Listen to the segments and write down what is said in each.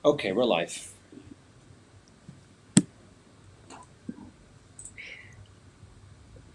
Okay, we're live.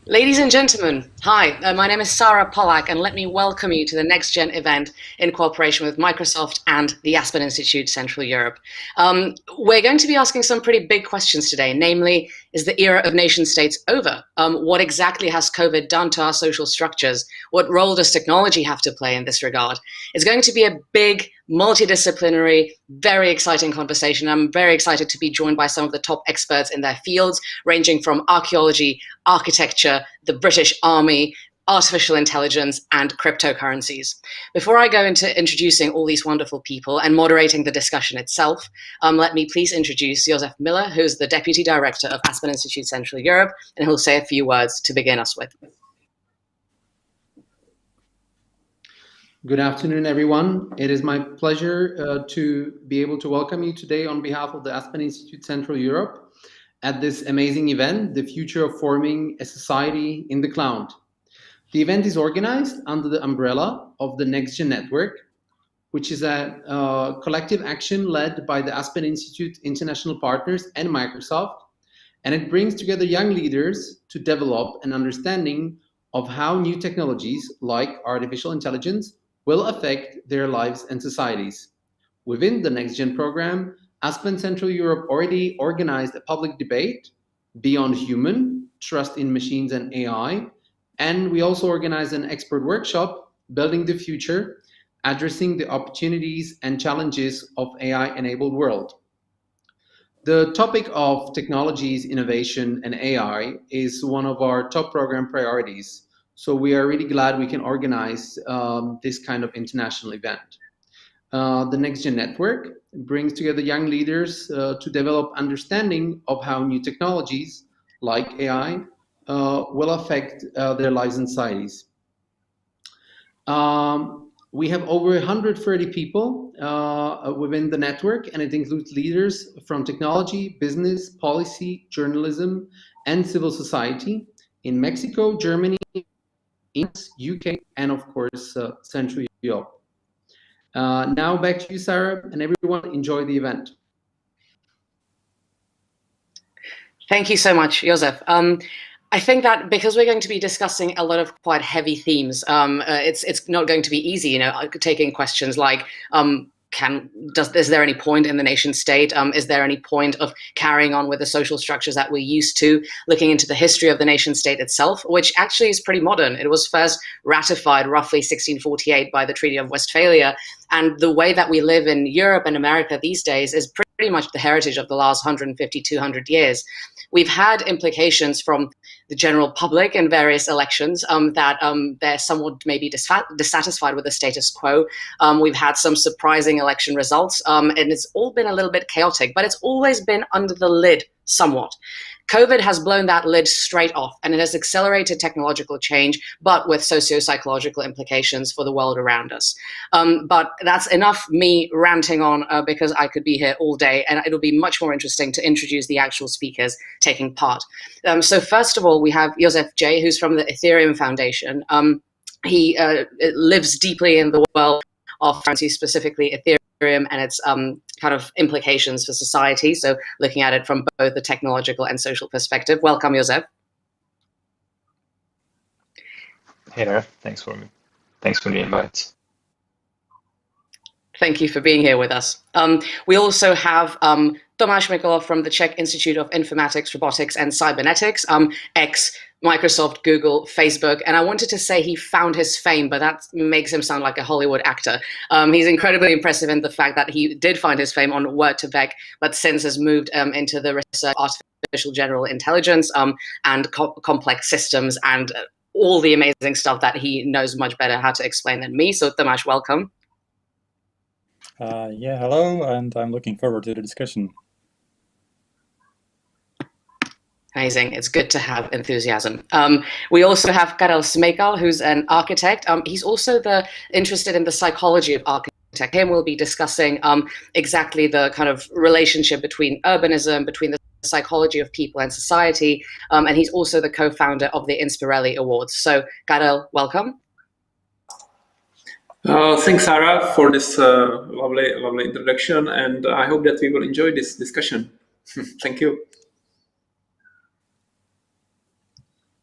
Ladies and gentlemen, hi, my name is Sarah Pollack, and let me welcome you to the NextGen event in cooperation with Microsoft and the Aspen Institute Central Europe. We're going to be asking some pretty big questions today, namely, is the era of nation states over? What exactly has COVID done to our social structures? What role does technology have to play in this regard? It's going to be a big, multidisciplinary, very exciting conversation. I'm very excited to be joined by some of the top experts in their fields, ranging from archaeology, architecture, the British Army, artificial intelligence, and cryptocurrencies. Before I go into introducing all these wonderful people and moderating the discussion itself, let me please introduce Josef Miller, who's the Deputy Director of Aspen Institute Central Europe, and who'll say a few words to begin us with. Good afternoon, everyone. It is my pleasure to be able to welcome you today on behalf of the Aspen Institute Central Europe at this amazing event, The Future of Forming a Society in the Cloud. The event is organized under the umbrella of the NextGen network, which is a collective action led by the Aspen Institute international partners and Microsoft, and it brings together young leaders to develop an understanding of how new technologies like artificial intelligence will affect their lives and societies. Within the NextGen program, Aspen Central Europe already organized a public debate, Beyond Human, Trust in Machines and AI, and we also organized an expert workshop, Building the Future, addressing the opportunities and challenges of AI-enabled world. The topic of technologies, innovation, and AI is one of our top program priorities. So we are really glad we can organize this kind of international event. The NextGen network brings together young leaders to develop understanding of how new technologies like AI will affect their lives and societies. We have over 130 people within the network, and it includes leaders from technology, business, policy, journalism, and civil society in Mexico, Germany, UK, and of course, Central Europe. Now back to you, Sarah, and everyone, enjoy the event. Thank you so much, Josef. I think that because we're going to be discussing a lot of quite heavy themes, it's not going to be easy, you know, taking questions like, is there any point in the nation state? Is there any point of carrying on with the social structures that we're used to? Looking into the history of the nation state itself, which actually is pretty modern. It was first ratified roughly 1648 by the Treaty of Westphalia. And the way that we live in Europe and America these days is pretty much the heritage of the last 150, 200 years. We've had implications from the general public in various elections that they're somewhat maybe dissatisfied with the status quo. We've had some surprising election results, and it's all been a little bit chaotic, but it's always been under the lid somewhat. COVID has blown that lid straight off, and it has accelerated technological change, but with socio-psychological implications for the world around us. But that's enough me ranting on because I could be here all day, and it'll be much more interesting to introduce the actual speakers taking part. So first of all, we have Josef J., who's from the Ethereum Foundation. He lives deeply in the world of currency, specifically Ethereum, and its kind of implications for society. So looking at it from both the technological and social perspective. Welcome, Josef. Hey there. Thanks for the invite. Thank you for being here with us. We also have Tomáš Mikolov from the Czech Institute of Informatics, Robotics and Cybernetics, ex-Microsoft, Google, Facebook. And I wanted to say he found his fame, but that makes him sound like a Hollywood actor. He's incredibly impressive in the fact that he did find his fame on Word2Vec, but since has moved into the research of artificial general intelligence and complex systems and all the amazing stuff that he knows much better how to explain than me. So Tomáš, welcome. Yeah, hello, and I'm looking forward to the discussion. Amazing. It's good to have enthusiasm. We also have Karel Smejkal, who's an architect. He's also interested in the psychology of architecture. Him we'll be discussing exactly the kind of relationship between urbanism, between the psychology of people and society, and he's also the co-founder of the Inspirelli Awards. So, Karel, welcome. Thanks, Sarah, for this lovely introduction, and I hope that we will enjoy this discussion. Thank you.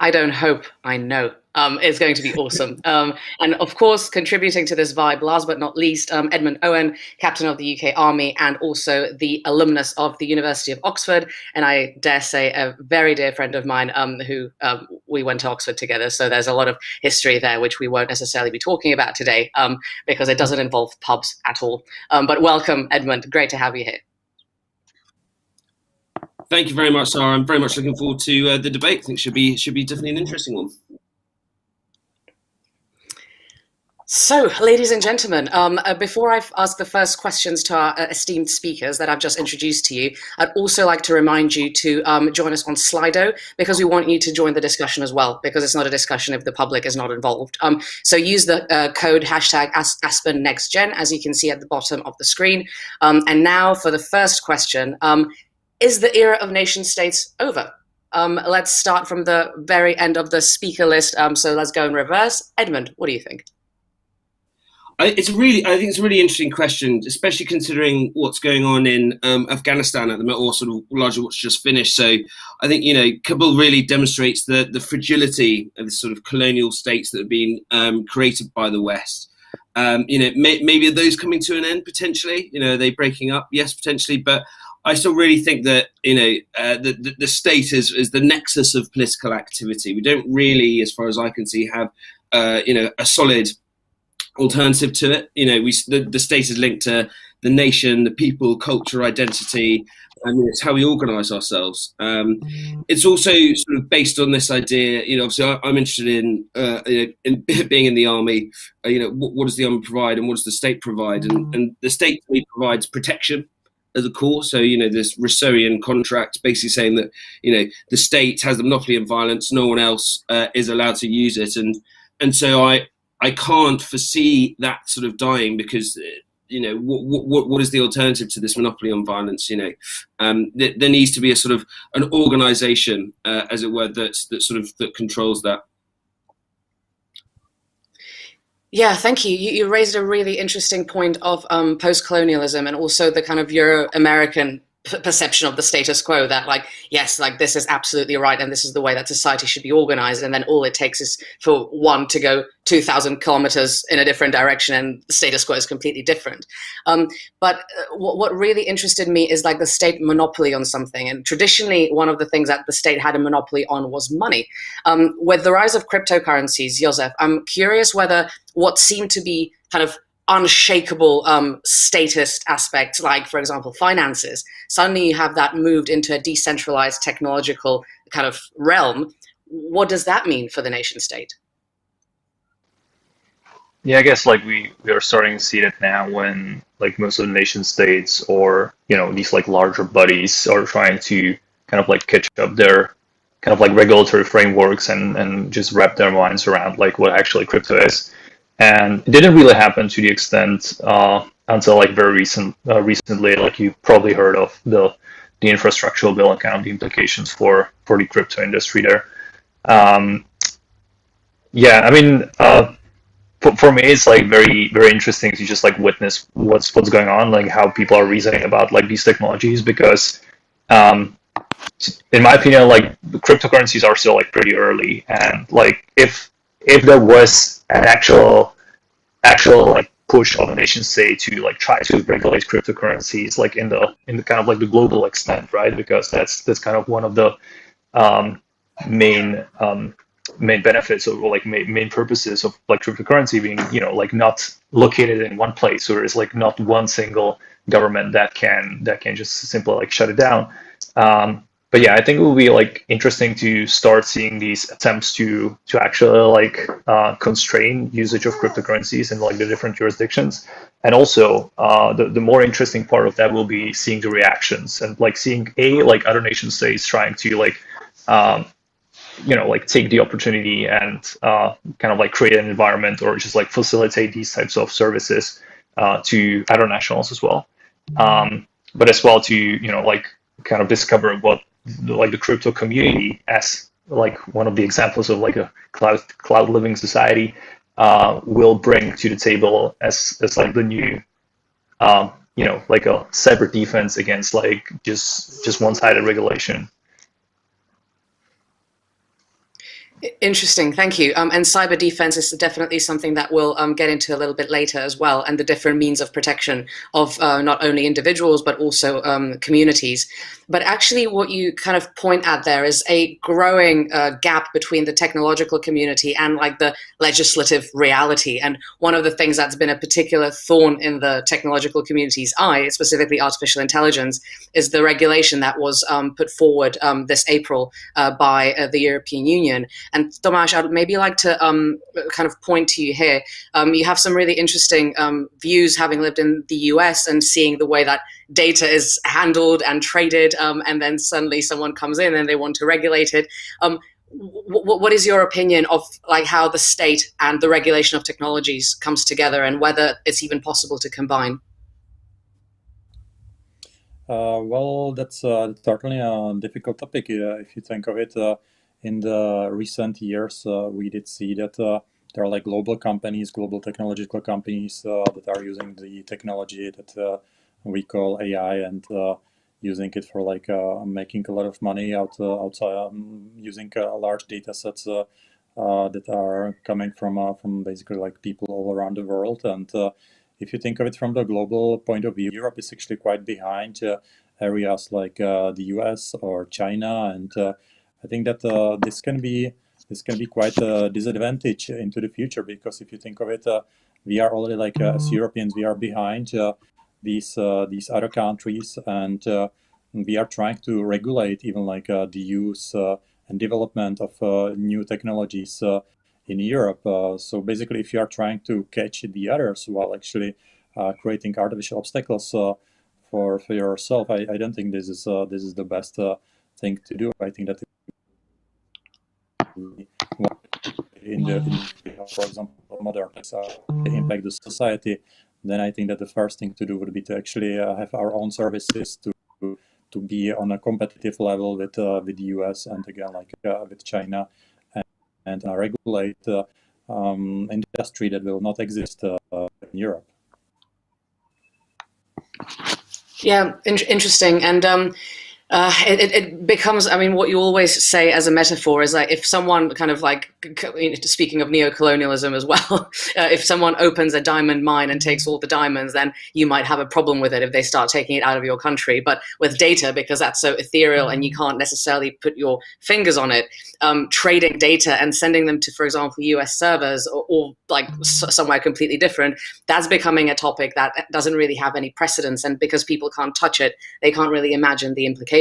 I don't hope, I know. It's going to be awesome. And of course, contributing to this vibe, last but not least, Edmund Owen, captain of the UK Army, and also the alumnus of the University of Oxford, and I dare say a very dear friend of mine who we went to Oxford together. So there's a lot of history there, which we won't necessarily be talking about today because it doesn't involve pubs at all. But welcome, Edmund. Great to have you here. Thank you very much, Sarah. I'm very much looking forward to the debate. I think it should be definitely an interesting one. So, ladies and gentlemen, before I ask the first questions to our esteemed speakers that I've just introduced to you, I'd also like to remind you to join us on Slido, because we want you to join the discussion as well, because it's not a discussion if the public is not involved. So use the code hashtag #AspenNextGen, as you can see at the bottom of the screen. And now for the first question. Is the era of nation states over? Let's start from the very end of the speaker list. So let's go in reverse. Edmund, what do you think? I think it's a really interesting question, especially considering what's going on in Afghanistan at the moment, or sort of largely what's just finished. So I think, Kabul really demonstrates the fragility of the sort of colonial states that have been created by the West. Maybe are those coming to an end potentially? Are they breaking up? Yes, potentially, but I still really think that the state is the nexus of political activity. We don't really, as far as I can see, have a solid alternative to it. The state is linked to the nation, the people, culture, identity. It's how we organise ourselves. It's also sort of based on this idea. Obviously, I'm interested in being in the army. What does the army provide, and what does the state provide? And the state to me provides protection as a core. So, this Rousseauian contract basically saying that, the state has the monopoly on violence, no one else is allowed to use it. And so I can't foresee that sort of dying, because, what is the alternative to this monopoly on violence? There needs to be a sort of an organization, as it were, that controls that. Yeah, thank you. You raised a really interesting point of post-colonialism, and also the kind of Euro-American perception of the status quo, that yes, this is absolutely right, and this is the way that society should be organized, and then all it takes is for one to go 2,000 kilometers in a different direction and the status quo is completely different. But what really interested me is the state monopoly on something. And traditionally, one of the things that the state had a monopoly on was money. With the rise of cryptocurrencies, Joseph, I'm curious whether what seemed to be kind of unshakable statist aspects, like, for example, finances, suddenly you have that moved into a decentralized technological kind of realm. What does that mean for the nation state? Yeah, I guess we are starting to see it now, when most of the nation states, or these larger bodies, are trying to kind of catch up their kind of regulatory frameworks and just wrap their minds around what actually crypto is. And it didn't really happen to the extent until very recently. You probably heard of the infrastructural bill and kind of the implications for the crypto industry there. Yeah, I mean, for me, it's very very interesting to just witness what's going on, how people are reasoning about these technologies, because in my opinion, the cryptocurrencies are still pretty early, and if there was an actual push on the nation state to try to regulate cryptocurrencies in the kind of the global extent, right? Because that's kind of one of the main benefits, or main purposes of cryptocurrency being not located in one place, or is not one single government that can just simply shut it down. But yeah, I think it will be interesting to start seeing these attempts to actually constrain usage of cryptocurrencies in the different jurisdictions. And also the more interesting part of that will be seeing the reactions, and seeing other nation states trying to take the opportunity and kind of create an environment, or just facilitate these types of services to other nationals as well. But as well to kind of discover what the crypto community, as one of the examples of a cloud living society, will bring to the table as like the new like a cyber defense against like just one-sided regulation. Interesting, thank you. And cyber defense is definitely something that we'll get into a little bit later as well, and the different means of protection of not only individuals but also communities. But actually what you kind of point at there is a growing gap between the technological community and like the legislative reality. And one of the things that's been a particular thorn in the technological community's eye, specifically artificial intelligence, is the regulation that was put forward this April by the European Union. And Tomáš, I'd maybe like to kind of point to you here. You have some really interesting views, having lived in the US and seeing the way that data is handled and traded, and then suddenly someone comes in and they want to regulate it. What is your opinion of like how the state and the regulation of technologies comes together, and whether it's even possible to combine? Well, that's certainly a difficult topic if you think of it. In the recent years, we did see that there are like global companies, global technological companies that are using the technology that we call AI, and using it for like making a lot of money outside, using large data sets that are coming from basically like people all around the world. And if you think of it from the global point of view, Europe is actually quite behind areas like the US or China, and I think that this can be quite a disadvantage into the future, because if you think of it, we are already like as Europeans, we are behind these other countries, and we are trying to regulate even like the use and development of new technologies in Europe. So basically, if you are trying to catch the others while actually creating artificial obstacles for yourself, I don't think this is the best thing to do. I think that for example, modern techs impact the society, then I think that the first thing to do would be to actually have our own services to be on a competitive level with the US, and again like with China, and regulate industry that will not exist in Europe. Yeah, interesting. And it becomes, I mean, what you always say as a metaphor is that if someone kind of like, speaking of neocolonialism as well, if someone opens a diamond mine and takes all the diamonds, then you might have a problem with it if they start taking it out of your country. But with data, because that's so ethereal and you can't necessarily put your fingers on it, trading data and sending them to, for example, US servers or like somewhere completely different, that's becoming a topic that doesn't really have any precedence. And because people can't touch it, they can't really imagine the implications.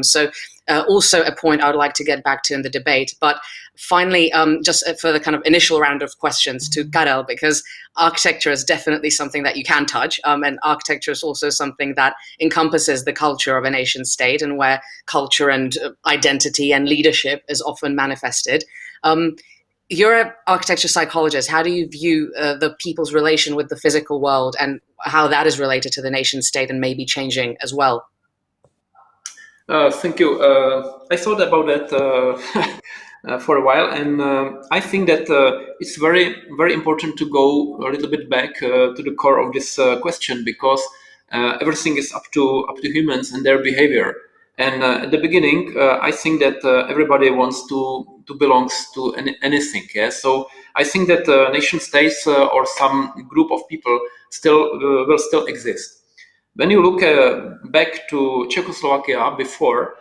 So also a point I would like to get back to in the debate. But finally, just for the kind of initial round of questions to Karel, because architecture is definitely something that you can touch, and architecture is also something that encompasses the culture of a nation state, and where culture and identity and leadership is often manifested. You're an architecture psychologist. How do you view the people's relation with the physical world, and how that is related to the nation state and maybe changing as well? Thank you. I thought about that for a while, and I think that it's very, very important to go a little bit back to the core of this question, because everything is up to humans and their behavior. And at the beginning, I think that everybody wants to belongs to anything. Yeah. So I think that nation states or some group of people will still exist. When you look back to Czechoslovakia before,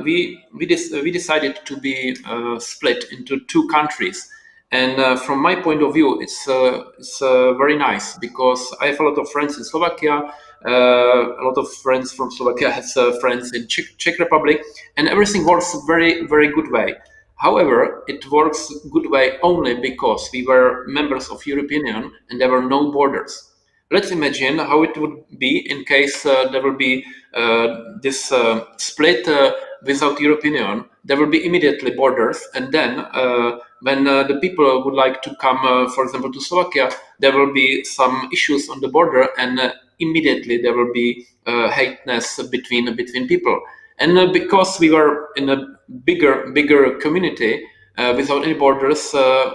we decided to be split into two countries. And from my point of view, it's very nice, because I have a lot of friends in Slovakia. A lot of friends from Slovakia have friends in Czech Republic, and everything works very, very good way. However, it works good way only because we were members of European Union and there were no borders. Let's imagine how it would be in case there will be this split without European Union. There will be immediately borders, and then when the people would like to come, for example, to Slovakia, there will be some issues on the border, and immediately there will be hateness between people. And because we were in a bigger community, without any borders,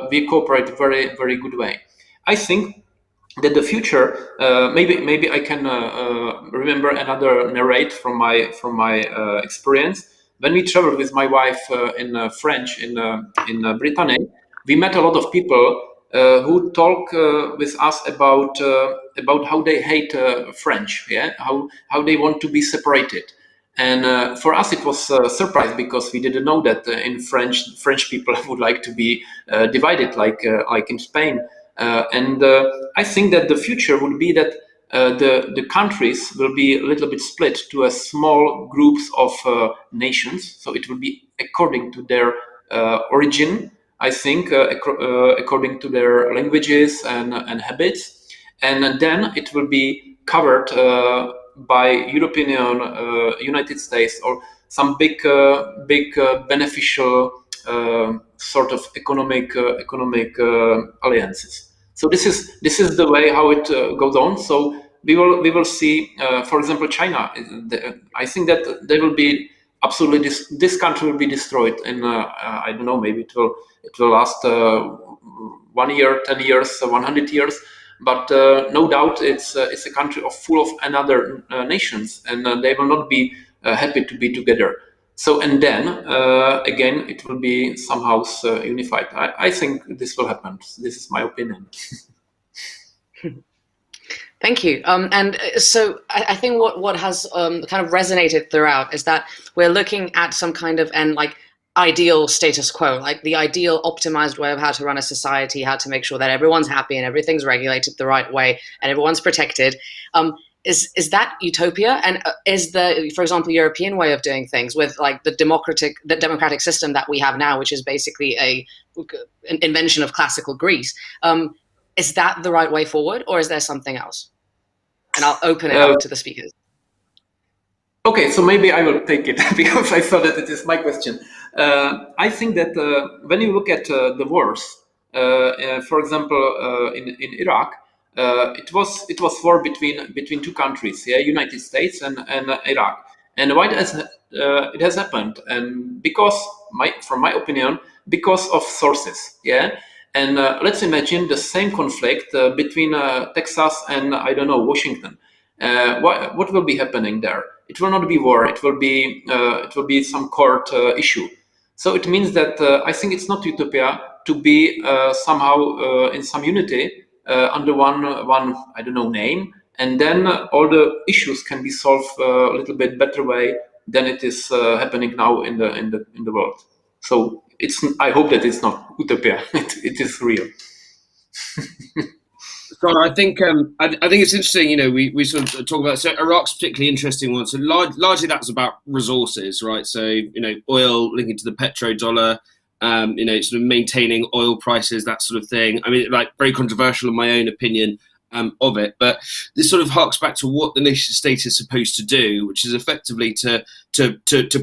we cooperate very, very good way. I think that the future, maybe I can remember another narrate from my experience. When we traveled with my wife in French in Brittany, we met a lot of people who talk with us about how they hate French, yeah, how they want to be separated. And for us, it was a surprise because we didn't know that in French people would like to be divided, like in Spain. And I think that the future would be that the countries will be a little bit split to a small groups of nations. So it will be according to their origin, I think, according to their languages and habits. And then it will be covered by European Union, United States, or some big beneficial sort of economic alliances. So this is the way how it goes on. So we will see, for example, China. I think that they will be absolutely this country will be destroyed, and I don't know, maybe it will last 1 year, 10 years, 100 years. But no doubt it's a country full of another nations, and they will not be happy to be together. So, and then again, it will be somehow unified. I think this will happen. This is my opinion. Thank you. And so I think what has kind of resonated throughout is that we're looking at some kind of ideal status quo, like the ideal optimized way of how to run a society, how to make sure that everyone's happy and everything's regulated the right way and everyone's protected. Is that utopia? And is the, for example, European way of doing things with like the democratic system that we have now, which is basically an invention of classical Greece, is that the right way forward, or is there something else? And I'll open it up to the speakers. Okay, so maybe I will take it because I thought that it is my question. I think that when you look at the wars, for example, in Iraq, it was war between two countries, yeah, United States and Iraq. And why it has happened? And because from my opinion, because of sources, yeah. And let's imagine the same conflict between Texas and I don't know Washington. What will be happening there? It will not be war. It will be some court issue. So it means that I think it's not utopia to be somehow in some unity under one I don't know name, and then all the issues can be solved a little bit better way than it is happening now in the world. So I hope that it's not utopia. It is real. So I think it's interesting. You know, we sort of talk about, so Iraq's a particularly interesting one. So largely that's about resources, right? So oil linking to the petrodollar, sort of maintaining oil prices, that sort of thing. I mean, like very controversial in my own opinion of it, but this sort of harks back to what the nation state is supposed to do, which is effectively to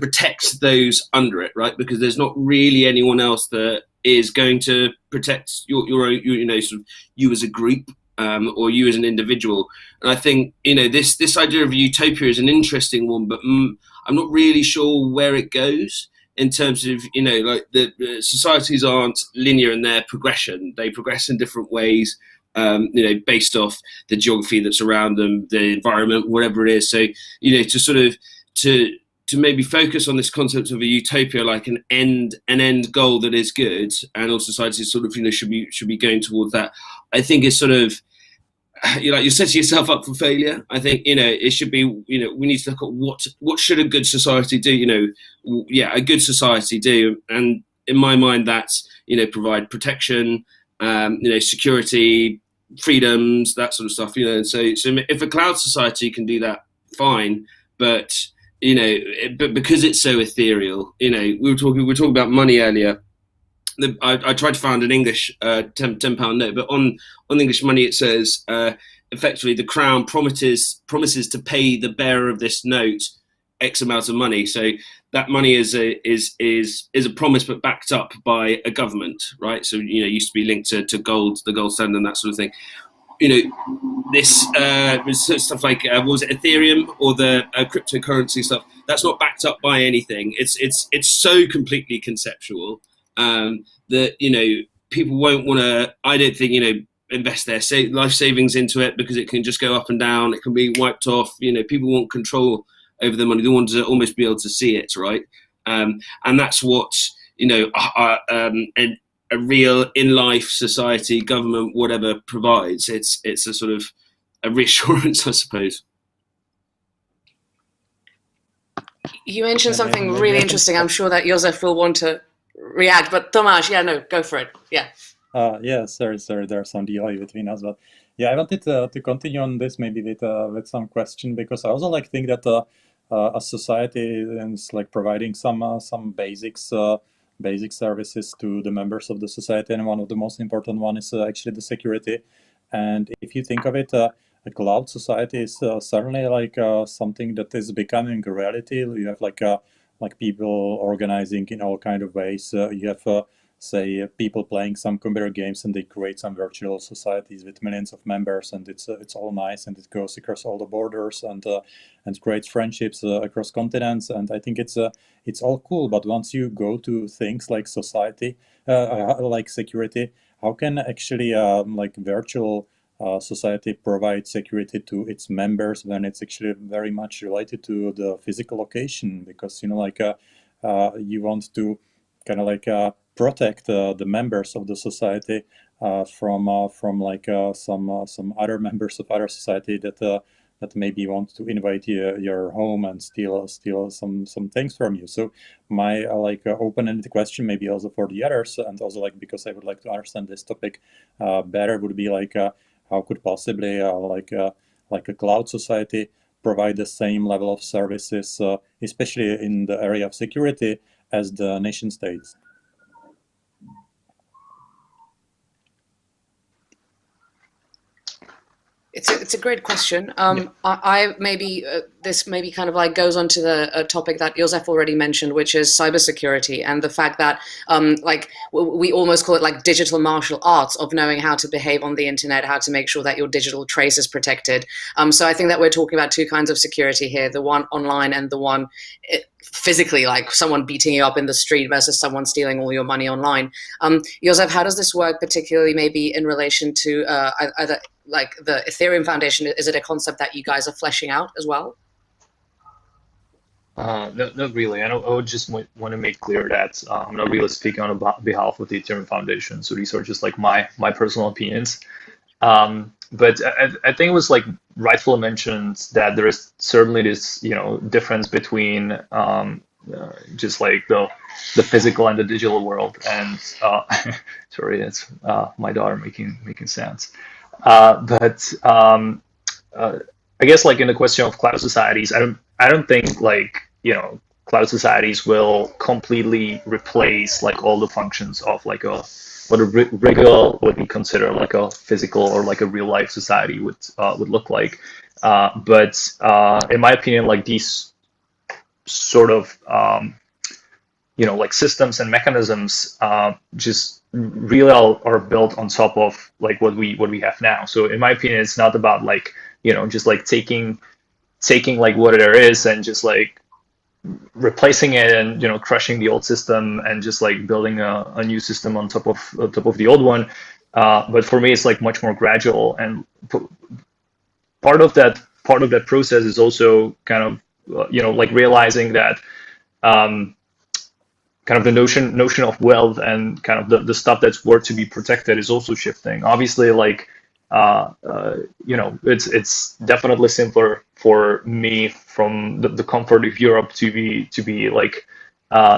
protect those under it, right? Because there's not really anyone else that is going to protect your own, sort of you as a group. Or you as an individual. And I think, this idea of utopia is an interesting one, but I'm not really sure where it goes in terms of, like the societies aren't linear in their progression. They progress in different ways, based off the geography that's around them, the environment, whatever it is. So, to sort of, to maybe focus on this concept of a utopia, like an end goal that is good, and all societies sort of, should be going towards that. I think is sort of, you're setting yourself up for failure. I think, it should be, we need to look at what should a good society do, a good society do. And in my mind, that's, provide protection, security, freedoms, that sort of stuff, so if a cloud society can do that, fine. But, but because it's so ethereal, we were talking about money earlier. I tried to find an English £10 note, but on English money it says effectively the Crown promises to pay the bearer of this note X amount of money. So that money is a promise, but backed up by a government, right? So it used to be linked to gold, the gold standard, and that sort of thing. This stuff like what was it, Ethereum or the cryptocurrency stuff? That's not backed up by anything. It's so completely conceptual. that people won't want to. I don't think invest their life savings into it, because it can just go up and down. It can be wiped off. People want control over the money. They want to almost be able to see it, right? And that's what a real in-life society, government, whatever provides. It's a sort of a reassurance, I suppose. You mentioned something really interesting. I'm sure that Joseph will want to react, but Tomáš, yeah, no, go for it. Yeah. Yeah, sorry, there's some delay between us, but yeah, I wanted to continue on this maybe with some question, because I also think that a society is providing some basic services to the members of the society, and one of the most important one is actually the security. And if you think of it, a cloud society is certainly something that is becoming a reality. You have people organizing in all kind of ways. You have say people playing some computer games, and they create some virtual societies with millions of members, and it's all nice, and it goes across all the borders, and creates friendships across continents, and I think it's all cool. But once you go to things like society, like security, how can actually virtual society provide security to its members when it's actually very much related to the physical location? Because you want to kind of protect the members of the society from some other members of other society that maybe want to invade your home and steal some things from you. So my open-ended question, maybe also for the others, and also because I would like to understand this topic better, would be how could possibly a cloud society provide the same level of services, especially in the area of security, as the nation states? It's a great question. I maybe this maybe kind of goes on to the topic that Joseph already mentioned, which is cybersecurity, and the fact that we almost call it digital martial arts of knowing how to behave on the internet, how to make sure that your digital trace is protected. So I think that we're talking about two kinds of security here: the one online and the one physically, like someone beating you up in the street versus someone stealing all your money online. Joseph, how does this work, particularly maybe in relation to either the Ethereum Foundation? Is it a concept that you guys are fleshing out as well? No, not really. I would just want to make clear that I'm not really speaking on behalf of the Ethereum Foundation. So these are just my personal opinions. But I think it was rightfully mentioned that there is certainly this difference between just the physical and the digital world. And sorry, it's my daughter making sounds. But I guess in the question of cloud societies, I don't think cloud societies will completely replace all the functions of what a regular would be considered a physical or a real life society would look like. But in my opinion, these sort of systems and mechanisms just really are built on top of what we have now. So in my opinion, it's not about just taking what there is and just replacing it and crushing the old system and just building a new system on top of the old one. But for me, it's much more gradual, and part of that process is also kind of realizing that kind of the notion of wealth and kind of the stuff that's worth to be protected is also shifting. Obviously, it's definitely simpler for me from the comfort of Europe to be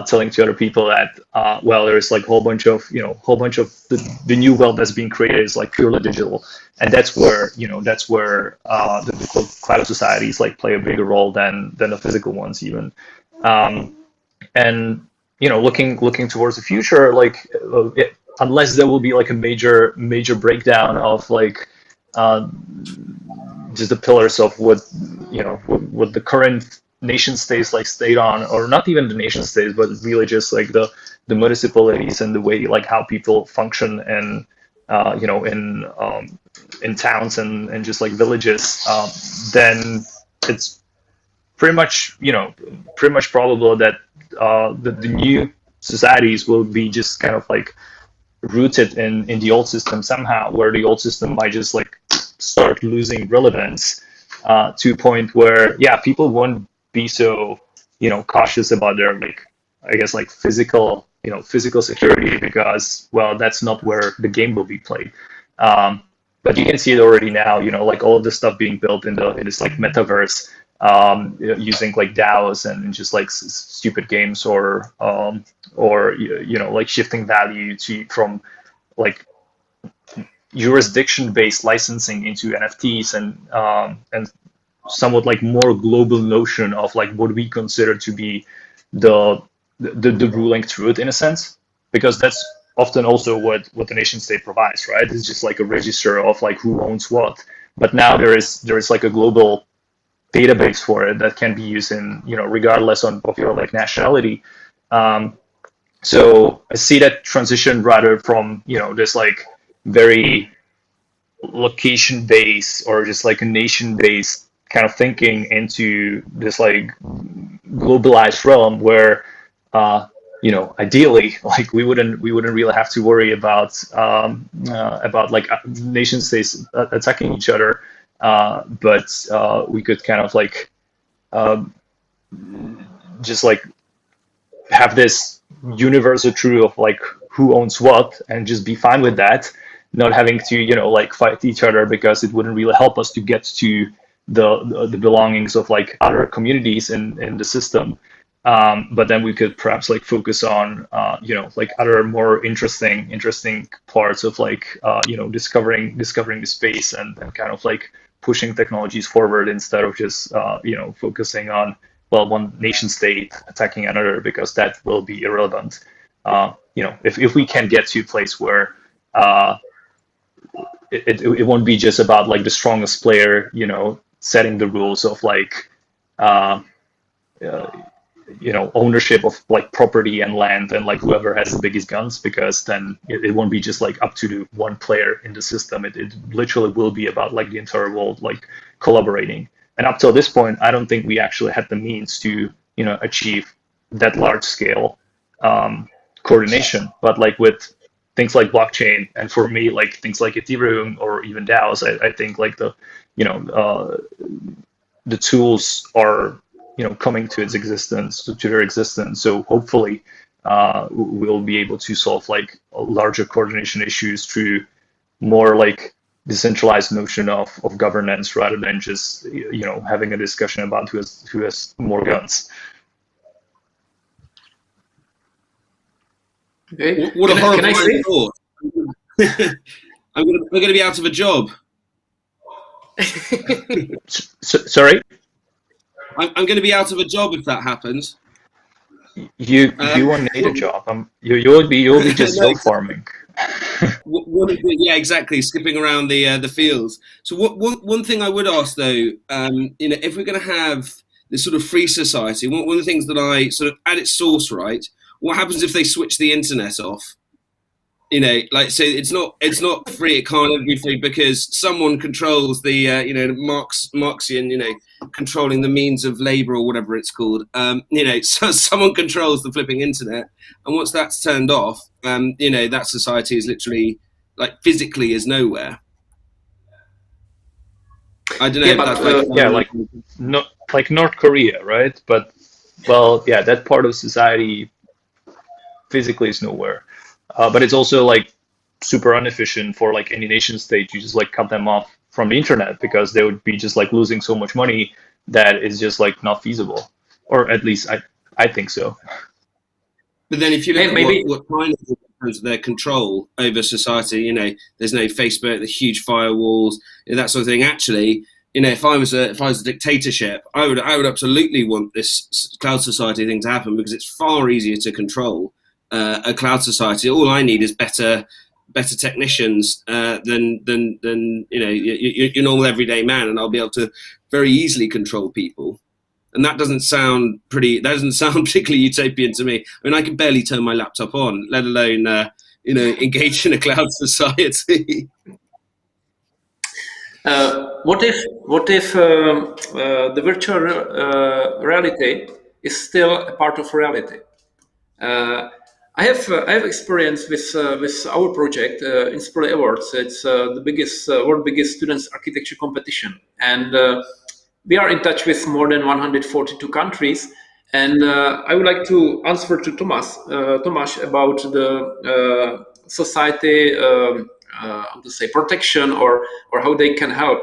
telling to other people that well, there's a whole bunch of the new wealth that's being created is purely digital, and that's where the cloud societies play a bigger role than the physical ones even. And looking towards the future, unless there will be a major breakdown of just the pillars of what the current nation states stayed on, or not even the nation states, but really just the municipalities and the way how people function and in towns and just villages, then it's pretty much probable that the new societies will be just kind of like rooted in the old system somehow, where the old system might just like start losing relevance to a point where, yeah, people won't be so, cautious about their, like, I guess, like physical security, because, well, that's not where the game will be played. But you can see it already now, like all of this stuff being built in this like metaverse, using like DAOs and just like stupid games, or like shifting value from like jurisdiction-based licensing into NFTs, and somewhat like more global notion of like what we consider to be the ruling truth, in a sense, because that's often also what the nation state provides, right? It's just like a register of like who owns what. But now there is like a global database for it that can be used in, regardless of your like nationality. So I see that transition rather from, this like very location based or just like a nation based kind of thinking into this like globalized realm where, ideally, like we wouldn't really have to worry about like nation states attacking each other, but we could kind of like just like have this universal truth of like who owns what, and just be fine with that, not having to like fight each other, because it wouldn't really help us to get to the belongings of like other communities in the system. But then we could perhaps like focus on like other more interesting parts of like discovering the space, and kind of like pushing technologies forward, instead of just focusing on, well, one nation state attacking another, because that will be irrelevant. If we can get to a place where it won't be just about like the strongest player, setting the rules of like ownership of like property and land, and like whoever has the biggest guns, because then it won't be just like up to the one player in the system. It literally will be about like the entire world like collaborating. And up till this point, I don't think we actually had the means to achieve that large scale coordination. But like with things like blockchain, and for me like things like Ethereum or even DAOs, I think like the tools are coming to its existence, to their existence. So hopefully we'll be able to solve like larger coordination issues through more like decentralized notion of governance, rather than just having a discussion about who has more guns. Okay. What a Can I horrifying say? thought. I'm going to be out of a job. Sorry? I'm going to be out of a job if that happens. You won't need a job. You'll be just No, goat farming. Yeah, exactly. Skipping around the fields. So one thing I would ask though, if we're going to have this sort of free society, one of the things that I sort of at its source, right? What happens if they switch the internet off? Like, so it's not free. It can't ever be free because someone controls the Marxian, controlling the means of labor, or whatever it's called. So someone controls the flipping internet, and once that's turned off, that society is literally like physically is nowhere. I don't know. Yeah, if but, that's like North Korea, right? But well, yeah, that part of society physically is nowhere. But it's also like super inefficient for like any nation state to just like cut them off from the internet, because they would be just like losing so much money that is just like not feasible, or at least I think so. But then if you look maybe at what China is in terms of their control over society, there's no Facebook, the huge firewalls, that sort of thing. Actually, if I was a dictatorship, I would absolutely want this cloud society thing to happen, because it's far easier to control a cloud society. All I need is better technicians than your normal everyday man, and I'll be able to very easily control people. And that doesn't sound particularly utopian to me. I mean, I can barely turn my laptop on, let alone engage in a cloud society. what if the virtual reality is still a part of reality? I have experience with our project, Inspire Awards. It's the biggest world biggest students architecture competition, and we are in touch with more than 142 countries. And I would like to answer to Tomasz about the society, how to say, protection or how they can help.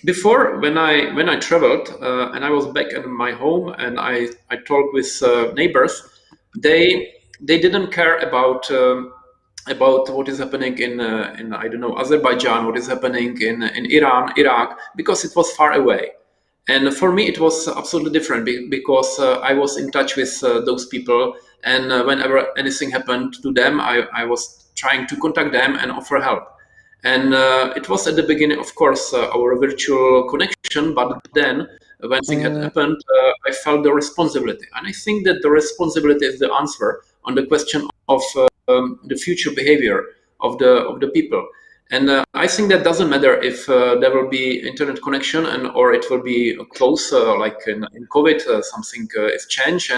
Before, when I traveled and I was back in my home and I talked with neighbors, they didn't care about what is happening in I don't know, Azerbaijan, what is happening in Iran, Iraq, because it was far away. And for me, it was absolutely different because I was in touch with those people, and whenever anything happened to them, I was trying to contact them and offer help. And it was at the beginning, of course, our virtual connection, but then when things had happened, I felt the responsibility. And I think that the responsibility is the answer on the question of the future behavior of the people. And I think that doesn't matter if there will be internet connection or it will be close, like in COVID, something is changed,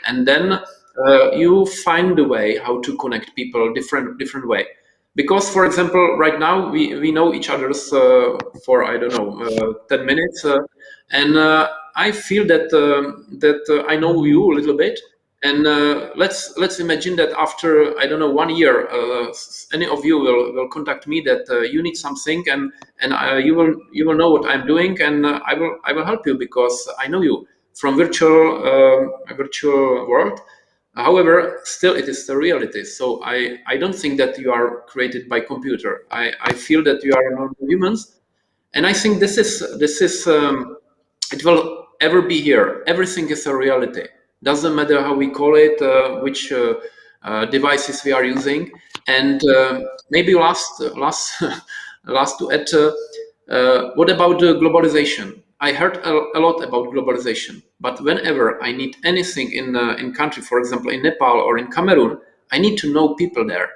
and then you find the way how to connect people different way. Because, for example, right now we know each other's for I don't know 10 minutes, and I feel that I know you a little bit. And let's imagine that after I don't know 1 year, any of you will contact me that you need something, and you will know what I'm doing, and I will help you because I know you from virtual world. However, still it is the reality. So I don't think that you are created by computer. I feel that you are normal humans, and I think this is it will ever be here. Everything is a reality. Doesn't matter how we call it, which devices we are using, and maybe last last to add. What about the globalization? I heard a lot about globalization, but whenever I need anything in country, for example, in Nepal or in Cameroon, I need to know people there.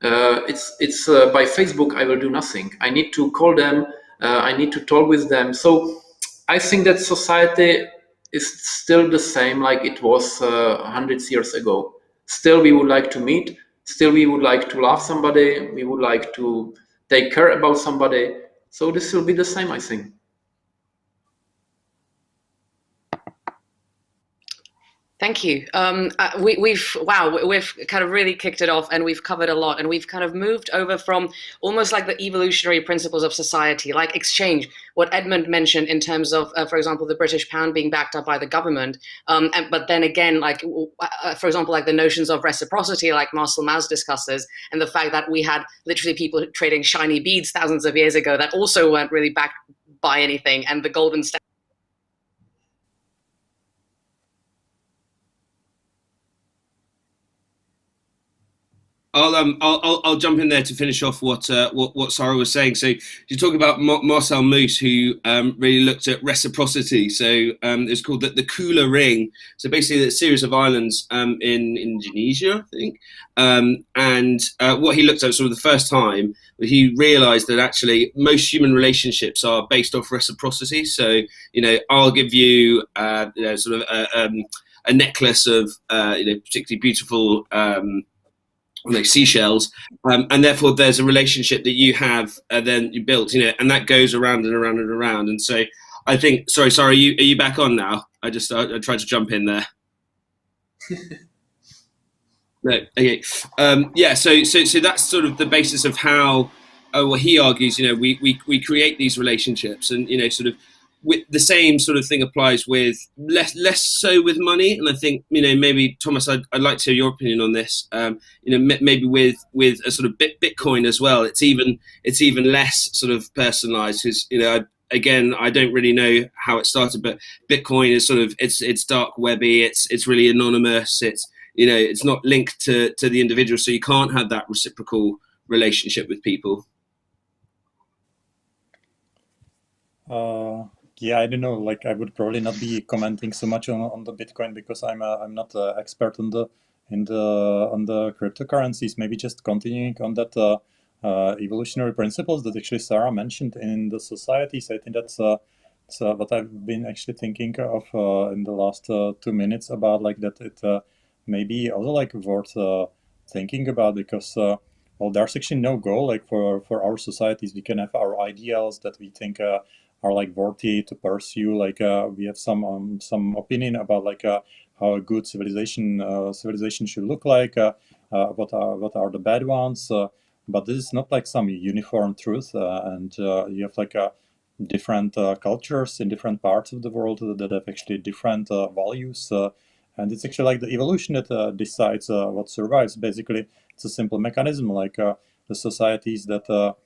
It's by Facebook I will do nothing. I need to call them. I need to talk with them. So I think that society is still the same like it was hundreds years ago. Still, we would like to meet. Still, we would like to love somebody. We would like to take care about somebody. So this will be the same, I think. Thank you. We've kind of really kicked it off, and we've covered a lot, and we've kind of moved over from almost like the evolutionary principles of society, like exchange, what Edmund mentioned in terms of, for example, the British pound being backed up by the government. But then again, like, for example, like the notions of reciprocity, like Marcel Mauss discusses, and the fact that we had literally people trading shiny beads thousands of years ago that also weren't really backed by anything, and the golden standard. I'll jump in there to finish off what Sarah was saying. So you talk about Marcel Mauss, who really looked at reciprocity. So it's called the Kula Ring. So basically, a series of islands in Indonesia, I think. And what he looked at sort of the first time, he realised that actually most human relationships are based off reciprocity. So I'll give you sort of a necklace of particularly beautiful. Like seashells, and therefore there's a relationship that you have then you built, and that goes around and around and around. And so I think, sorry, are you back on now? I tried to jump in there. No, okay, yeah. So that's sort of the basis of how, what he argues. We create these relationships, and sort of. With the same sort of thing applies with less so with money, and I think maybe Thomas, I'd like to hear your opinion on this. Maybe with a sort of Bitcoin as well, it's even less sort of personalized because again, I don't really know how it started, but Bitcoin is sort of it's dark webby, it's really anonymous, it's not linked to the individual, so you can't have that reciprocal relationship with people. Yeah, I don't know. Like, I would probably not be commenting so much on the Bitcoin because I'm not an expert on the cryptocurrencies. Maybe just continuing on that evolutionary principles that actually Sarah mentioned in the societies. I think that's what I've been actually thinking of in the last 2 minutes about, like that it maybe also like worth thinking about, because well, there's actually no goal like for our societies. We can have our ideals that we think are like worthy to pursue. Like we have some opinion about like how a good civilization should look like. What are the bad ones? But this is not like some uniform truth, and you have like different cultures in different parts of the world that have actually different values. And it's actually like the evolution that decides what survives. Basically, it's a simple mechanism. Like the societies that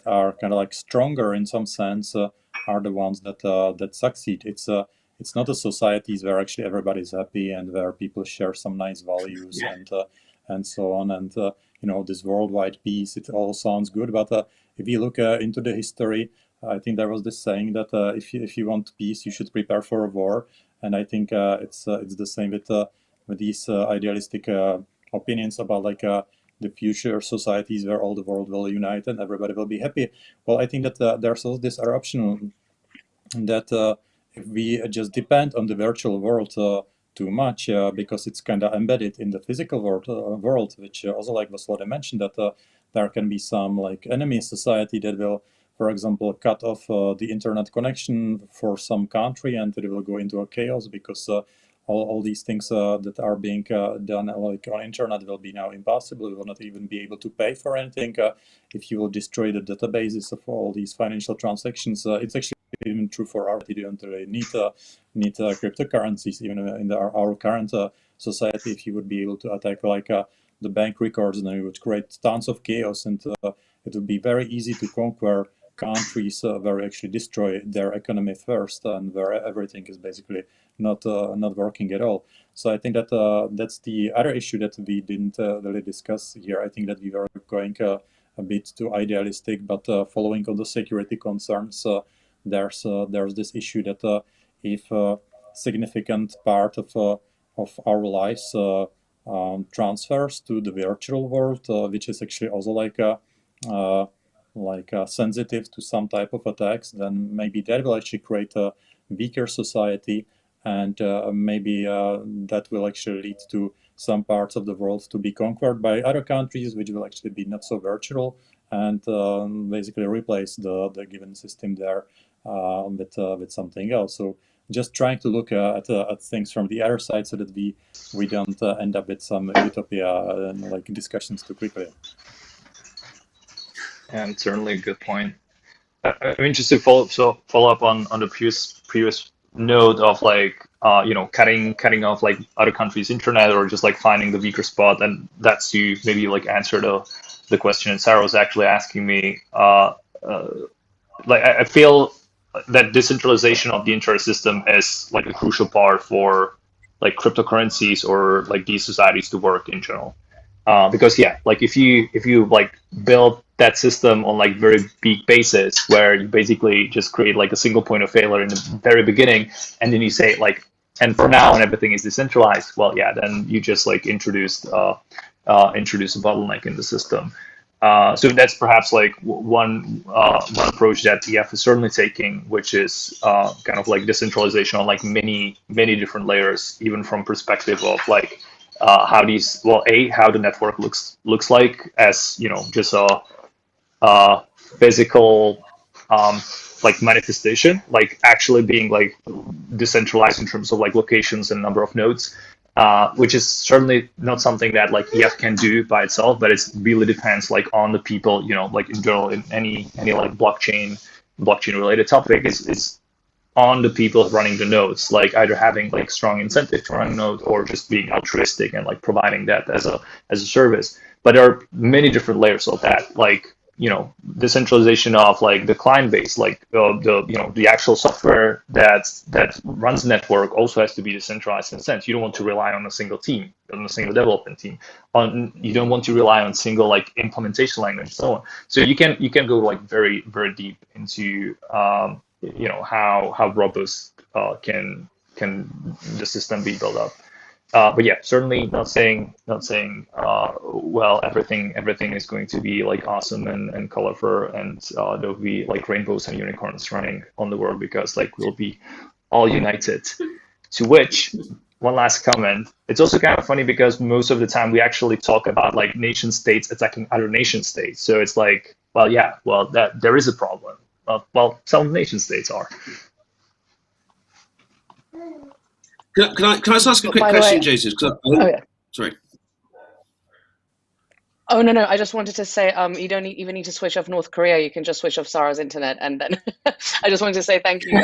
are kind of like stronger in some sense are the ones that succeed. It's not a societies where actually everybody's happy and where people share some nice values and so on. And this worldwide peace. It all sounds good, but if you look into the history, I think there was this saying that if you want peace, you should prepare for a war. And I think it's the same with these idealistic opinions about like the future societies where all the world will unite and everybody will be happy. Well, I think that there's also this eruption that if we just depend on the virtual world too much, because it's kind of embedded in the physical world, which also like Vaslode mentioned, that there can be some like enemy society that will, for example, cut off the internet connection for some country, and it will go into a chaos because all these things that are being done like on internet will be now impossible. You will not even be able to pay for anything if you will destroy the databases of all these financial transactions. It's actually even true for our. You don't really need cryptocurrencies even in our current society. If you would be able to attack like the bank records, then it would create tons of chaos, and it would be very easy to conquer countries where actually destroy their economy first, and where everything is basically not working at all. So I think that that's the other issue that we didn't really discuss here. I think that we were going a bit too idealistic, but following on the security concerns, there's this issue that if a significant part of our lives transfers to the virtual world, which is actually also like sensitive to some type of attacks, then maybe that will actually create a weaker society, and maybe that will actually lead to some parts of the world to be conquered by other countries, which will actually be not so virtual, and basically replace the given system there with something else. So just trying to look at things from the other side, so that we don't end up with some utopia like discussions too quickly. And certainly a good point. I mean, just to follow up on the previous note of like cutting off like other countries' internet, or just like finding the weaker spot, and that's to maybe like answer the question Sarah was actually asking me. Like I feel that decentralization of the entire system is like a crucial part for like cryptocurrencies or like these societies to work in general. Because yeah, like if you like build that system on like very big basis, where you basically just create like a single point of failure in the very beginning, and then you say like, and for now and everything is decentralized, well yeah, then you just like introduce a bottleneck in the system. So that's perhaps like one approach that EF is certainly taking, which is kind of like decentralization on like many different layers, even from perspective of like how the network looks like as just a physical like manifestation, like actually being like decentralized in terms of like locations and number of nodes. Which is certainly not something that like EF can do by itself, but it really depends like on the people, like in general in any like blockchain related topic is on the people running the nodes, like either having like strong incentive to run a node, or just being altruistic and like providing that as a service. But there are many different layers of that, like decentralization of like the client base, like the actual software that runs the network also has to be decentralized in a sense. You don't want to rely on a single team, on a single development team. You don't want to rely on single like implementation language and so on. So you can go like very very deep into how robust can the system be built up. But yeah, certainly not saying well, everything is going to be like awesome and colorful, and there'll be like rainbows and unicorns running on the world, because like we'll be all united. To which one last comment. It's also kind of funny because most of the time we actually talk about like nation states attacking other nation states. So it's like, well, yeah, well, that there is a problem. Well, some nation states are. Can I just ask a quick By the question, way, Joseph? oh yeah. Sorry. Oh no, I just wanted to say, you don't even need to switch off North Korea. You can just switch off Sarah's internet, and then I just wanted to say thank you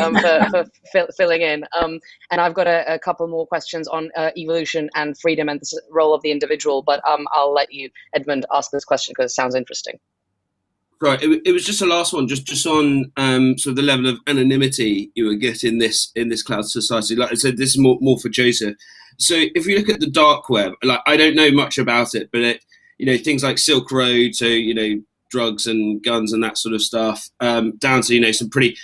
for filling in. And I've got a couple more questions on evolution and freedom and the role of the individual. But I'll let you, Edmund, ask this question because it sounds interesting. Right, it was just the last one, just on sort of the level of anonymity you would get in this cloud society. Like I said, this is more for Joseph. So if you look at the dark web, like I don't know much about it, but things like Silk Road, so drugs and guns and that sort of stuff, down to there's some pretty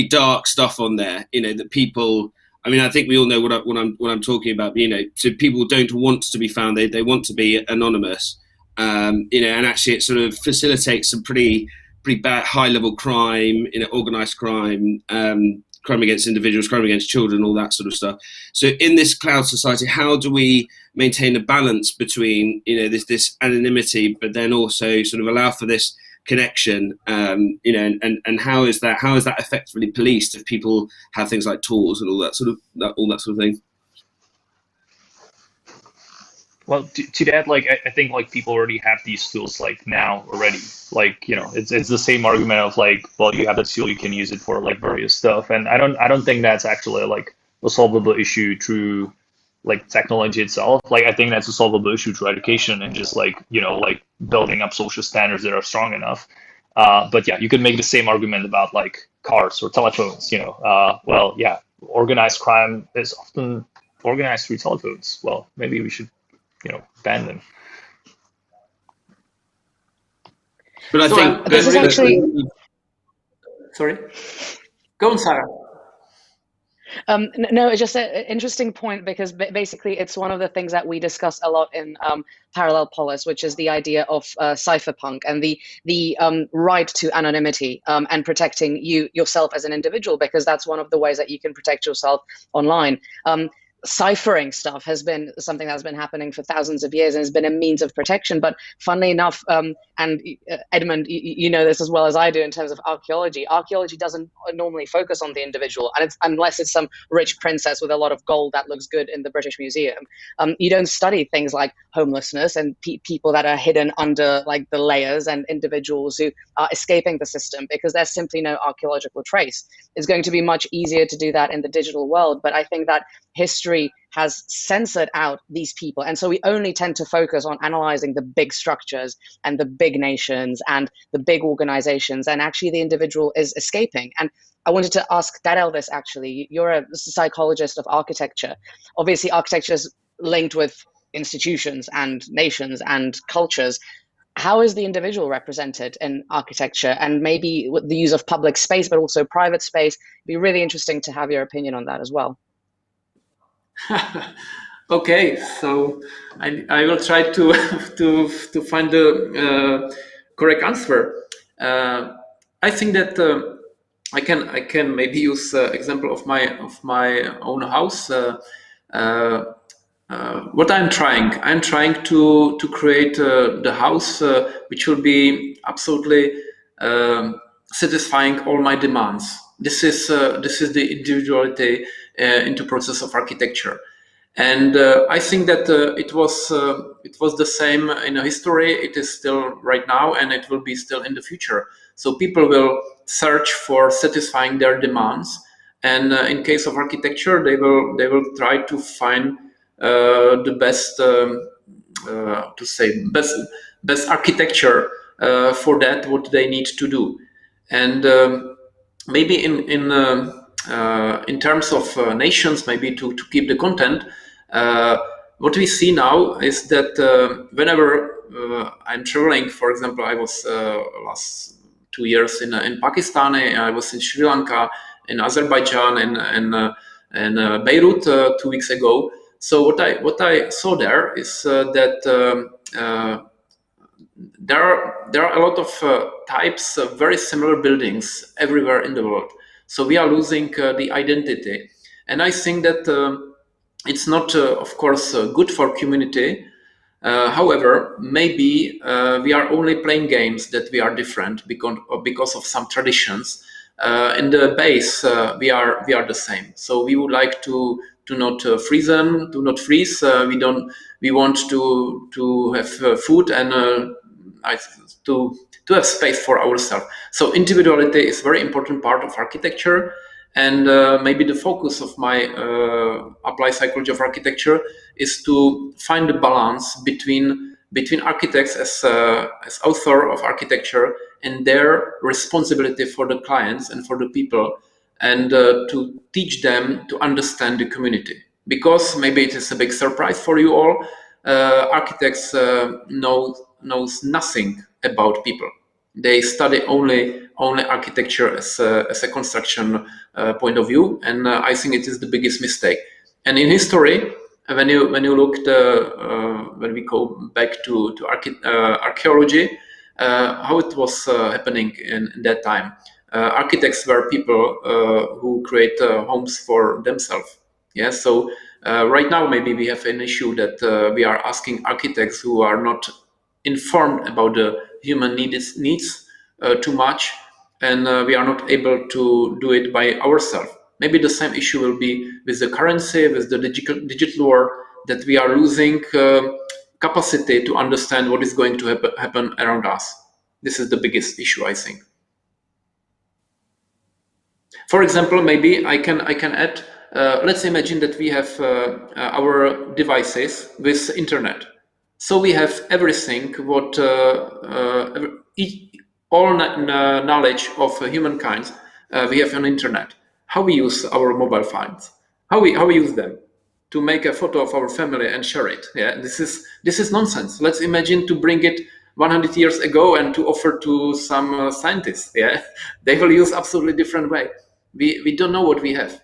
dark stuff on there. That people. I mean, I think we all know what I'm talking about. So people don't want to be found; they want to be anonymous. And actually it sort of facilitates some pretty bad high level crime, organized crime, crime against individuals, crime against children, all that sort of stuff. So in this cloud society, how do we maintain a balance between this anonymity, but then also sort of allow for this connection, and how is that effectively policed if people have things like tools and all that sort of thing? Well, to that, like I think like people already have these tools like now already. Like it's the same argument of like, well, you have the tool, you can use it for like various stuff, and I don't think that's actually like a solvable issue through like technology itself. Like I think that's a solvable issue through education and just like like building up social standards that are strong enough. But yeah, you could make the same argument about like cars or telephones. Well, yeah, organized crime is often organized through telephones. Well, maybe we should ban them. But I think this is actually. Sorry, go on, Sarah. No, it's just an interesting point because basically it's one of the things that we discuss a lot in Parallel Polis, which is the idea of cypherpunk and the right to anonymity and protecting yourself as an individual, because that's one of the ways that you can protect yourself online. Ciphering stuff has been something that's been happening for thousands of years and has been a means of protection. But funnily enough, and Edmund, you know this as well as I do in terms of archaeology. Archaeology doesn't normally focus on the individual, and unless it's some rich princess with a lot of gold that looks good in the British Museum. You don't study things like homelessness and people that are hidden under like the layers and individuals who are escaping the system, because there's simply no archaeological trace. It's going to be much easier to do that in the digital world, but I think that history has censored out these people. And so we only tend to focus on analyzing the big structures and the big nations and the big organizations, and actually the individual is escaping. And I wanted to ask Darrell this actually. You're a psychologist of architecture. Obviously, architecture is linked with institutions and nations and cultures. How is the individual represented in architecture, and maybe with the use of public space, but also private space? It'd be really interesting to have your opinion on that as well. Okay, so I will try to find the correct answer. I think that I can maybe use example of my own house. What I'm trying to create the house which will be absolutely satisfying all my demands. This is the individuality into process of architecture, and I think that it was the same in history. It is still right now, and it will be still in the future. So people will search for satisfying their demands, and in case of architecture, they will try to find the best best architecture for that what they need to do, and maybe in terms of nations, maybe to keep the content, what we see now is that whenever I'm traveling, for example, I was last 2 years in Pakistan, I was in Sri Lanka, in Azerbaijan, and Beirut 2 weeks ago. So what I saw there is that there are a lot of types of very similar buildings everywhere in the world. So we are losing the identity, and I think that It's not, of course, good for community. However, maybe we are only playing games that we are different because of some traditions. In the base, we are the same. So we would like to not freeze them, to not freeze. We want to have food and to have space for ourselves. So individuality is a very important part of architecture. And maybe the focus of my applied psychology of architecture is to find a balance between architects as author of architecture and their responsibility for the clients and for the people, and to teach them to understand the community. Because maybe it is a big surprise for you all, architects knows nothing about people. They study only architecture as a construction point of view, and I think it is the biggest mistake. And in history, when you look when we go back to archaeology, how it was happening in that time. Architects were people who create homes for themselves. Yeah, so right now maybe we have an issue that we are asking architects who are not informed about the human needs too much, and we are not able to do it by ourselves. Maybe the same issue will be with the currency, with the digital world, that we are losing capacity to understand what is going to happen around us. This is the biggest issue, I think. For example, maybe I can add. Let's imagine that we have our devices with internet. So we have everything what all knowledge of humankind we have on internet. How we use our mobile phones, how we use them to make a photo of our family and share it. Yeah, this is nonsense. Let's imagine to bring it 100 years ago and to offer to some scientists. Yeah, they will use absolutely different way. We don't know what we have.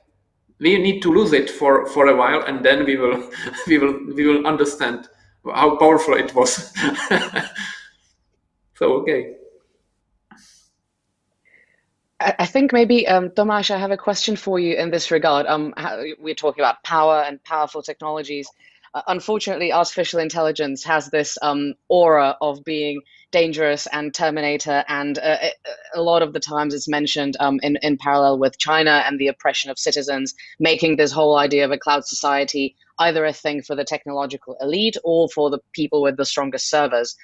We need to lose it for a while, and then we will we will understand how powerful it was. So okay. I think maybe, Tomáš, I have a question for you in this regard. We're talking about power and powerful technologies. Unfortunately, artificial intelligence has this aura of being dangerous and Terminator, and a lot of the times it's mentioned in parallel with China and the oppression of citizens, making this whole idea of a cloud society either a thing for the technological elite or for the people with the strongest servers.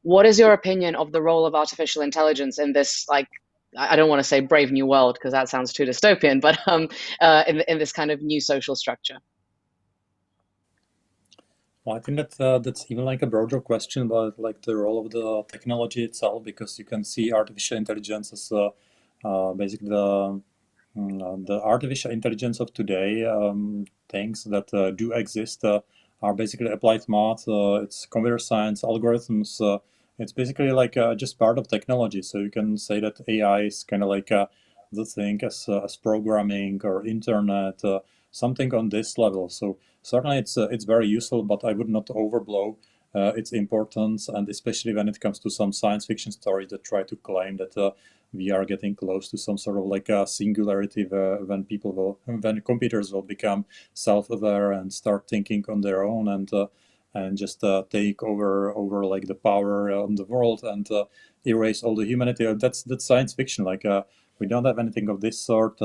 What is your opinion of the role of artificial intelligence in this, like, I don't want to say brave new world because that sounds too dystopian, but in this kind of new social structure? Well, I think that that's even like a broader question about like the role of the technology itself, because you can see artificial intelligence as basically the artificial intelligence of today. Things that do exist are basically applied math. It's computer science, algorithms. It's basically like just part of technology. So you can say that AI is kind of like the thing as programming or internet, something on this level. So certainly it's very useful, but I would not overblow its importance, and especially when it comes to some science fiction stories that try to claim that we are getting close to some sort of like a singularity when computers will become self-aware and start thinking on their own and just take over like the power on the world and erase all the humanity. That's science fiction. Like we don't have anything of this sort.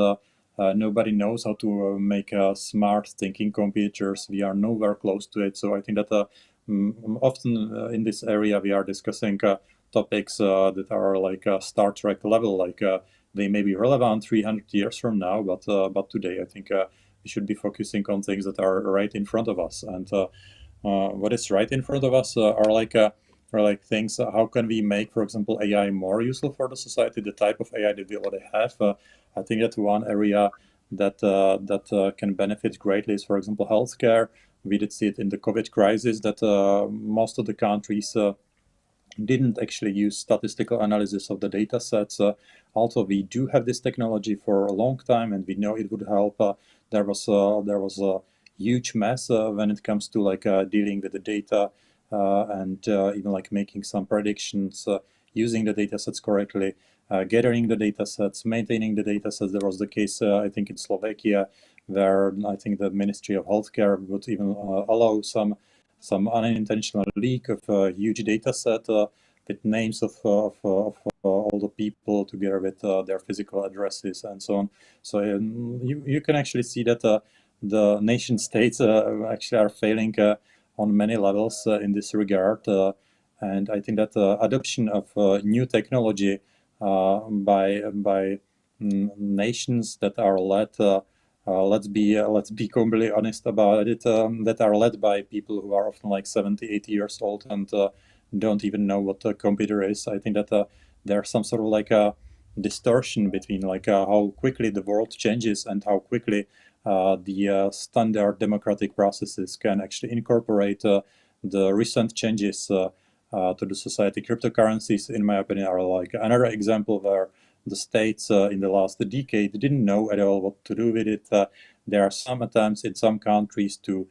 Nobody knows how to make smart thinking computers. We are nowhere close to it. So I think that often in this area we are discussing topics that are like Star Trek level, like they may be relevant 300 years from now, but today I think we should be focusing on things that are right in front of us. And what is right in front of us are like things. How can we make, for example, AI more useful for the society? The type of AI that we already have. I think that one area that can benefit greatly is, for example, healthcare. We did see it in the COVID crisis that most of the countries didn't actually use statistical analysis of the data sets. Also, we do have this technology for a long time, and we know it would help. There was a huge mess when it comes to like dealing with the data and even like making some predictions, using the data sets correctly, gathering the data sets, maintaining the data sets. There was the case, I think, in Slovakia, where I think the Ministry of Healthcare would even allow some unintentional leak of a huge data set with names of all the people together with their physical addresses and so on. So you can actually see that the nation states actually are failing on many levels in this regard. And I think that adoption of new technology by nations that are led, let's be completely honest about it, that are led by people who are often like 70, 80 years old and don't even know what a computer is. I think that there's some sort of like a distortion between like how quickly the world changes and how quickly the standard democratic processes can actually incorporate the recent changes to the society. Cryptocurrencies, in my opinion, are like another example where the states in the last decade didn't know at all what to do with it. There are some attempts in some countries to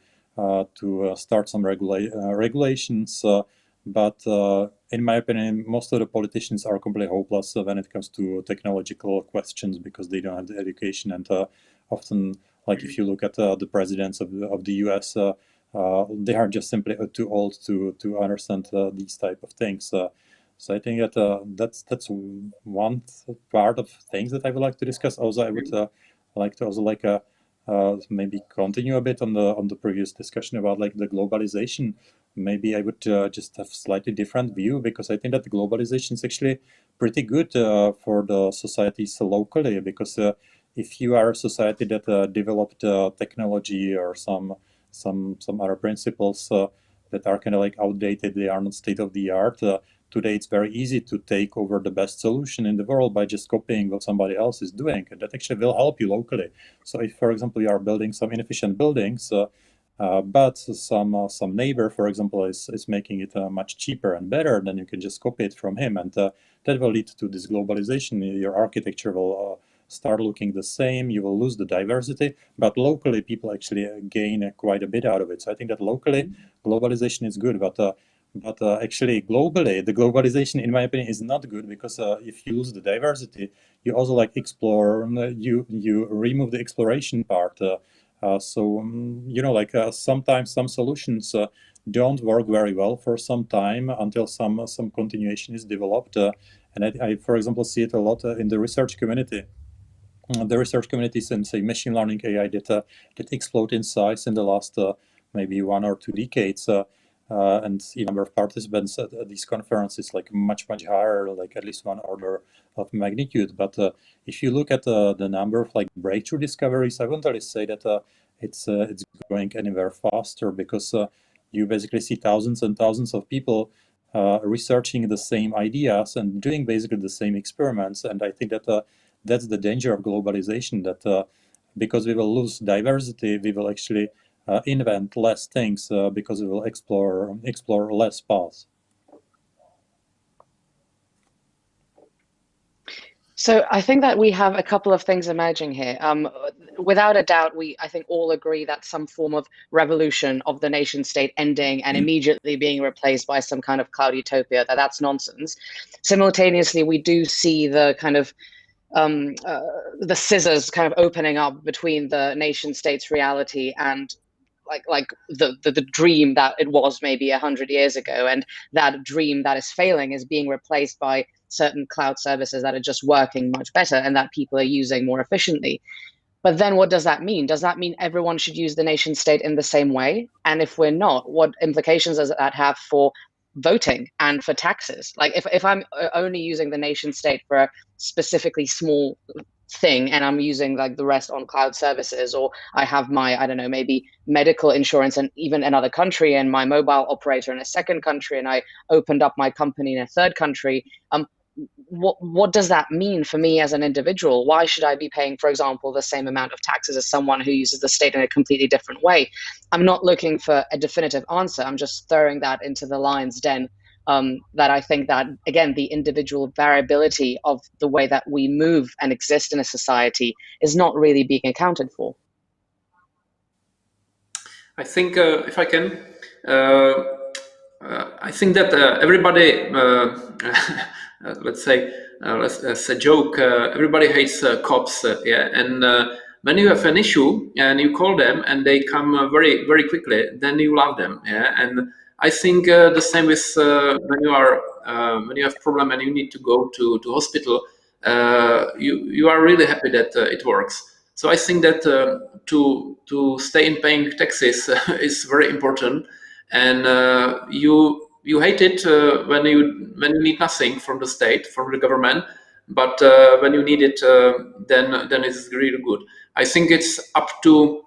start some regulations, but in my opinion, most of the politicians are completely hopeless when it comes to technological questions because they don't have the education, and often, like if you look at the presidents of the US, they are just simply too old to understand these type of things. So I think that that's one part of things that I would like to discuss. Also, I would like to also maybe continue a bit on the previous discussion about like the globalization. Maybe I would just have slightly different view, because I think that the globalization is actually pretty good for the societies locally, because if you are a society that developed technology or some other principles that are kind of like outdated, they are not state of the art. Today, it's very easy to take over the best solution in the world by just copying what somebody else is doing, and that actually will help you locally. So, if, for example, you are building some inefficient buildings, but some neighbor, for example, is making it much cheaper and better, then you can just copy it from him, and that will lead to this globalization. Your architecture will start looking the same. You will lose the diversity, but locally, people actually gain quite a bit out of it. So I think that locally, globalization is good, but actually, globally, the globalization, in my opinion, is not good, because if you lose the diversity, you also like explore. You remove the exploration part. So you know, like sometimes some solutions don't work very well for some time until some continuation is developed. And I, for example, see it a lot in the research community. The research communities in, say, machine learning AI that explode in size in the last maybe 1 or 2 decades. And even number of participants at these conferences like much higher, like at least 1 order of magnitude. But if you look at the number of like breakthrough discoveries, I wouldn't really say that it's going anywhere faster, because you basically see thousands and thousands of people researching the same ideas and doing basically the same experiments. And I think that that's the danger of globalization, that because we will lose diversity, we will actually invent less things because we will explore less paths. So I think that we have a couple of things emerging here. Without a doubt, I think all agree that some form of revolution of the nation state ending and immediately being replaced by some kind of cloud utopia, that's nonsense. Simultaneously, we do see the kind of the scissors kind of opening up between the nation state's reality and like the dream that it was maybe 100 years ago, and that dream that is failing is being replaced by certain cloud services that are just working much better and that people are using more efficiently. But then what does that mean? Does that mean everyone should use the nation state in the same way? And if we're not, what implications does that have for voting and for taxes? Like if I'm only using the nation state for a specifically small thing and I'm using like the rest on cloud services, or I have my, I don't know, maybe medical insurance and even another country and my mobile operator in a second country, and I opened up my company in a third country, what does that mean for me as an individual? Why should I be paying, for example, the same amount of taxes as someone who uses the state in a completely different way? I'm not looking for a definitive answer. I'm just throwing that into the lion's den. That I think that, again, the individual variability of the way that we move and exist in a society is not really being accounted for. I think, if I can, I think that everybody, let's say, as a joke, everybody hates cops, yeah, and when you have an issue and you call them and they come very, very quickly, then you love them. Yeah, and I think the same with when you have problem and you need to go to hospital. You are really happy that it works. So I think that to stay in paying taxes is very important, and you hate it when you need nothing from the state, from the government, but when you need it, then it's really good. I think it's up to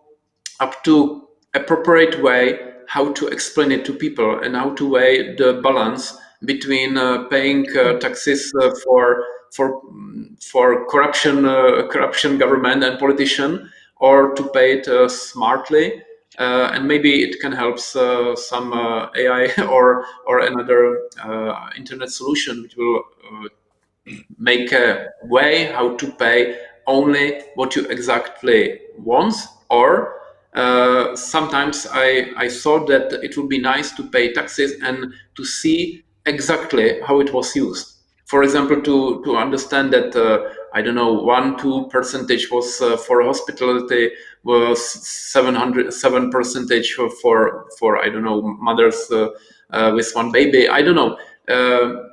appropriate way how to explain it to people and how to weigh the balance between paying taxes for corruption government and politician, or to pay it smartly, and maybe it can help some AI or another internet solution which will make a way how to pay only what you exactly want. Or sometimes I thought that it would be nice to pay taxes and to see exactly how it was used. For example, to understand that I don't know, 1-2% was for hospitality, was 7% for I don't know, mothers with one baby. I don't know.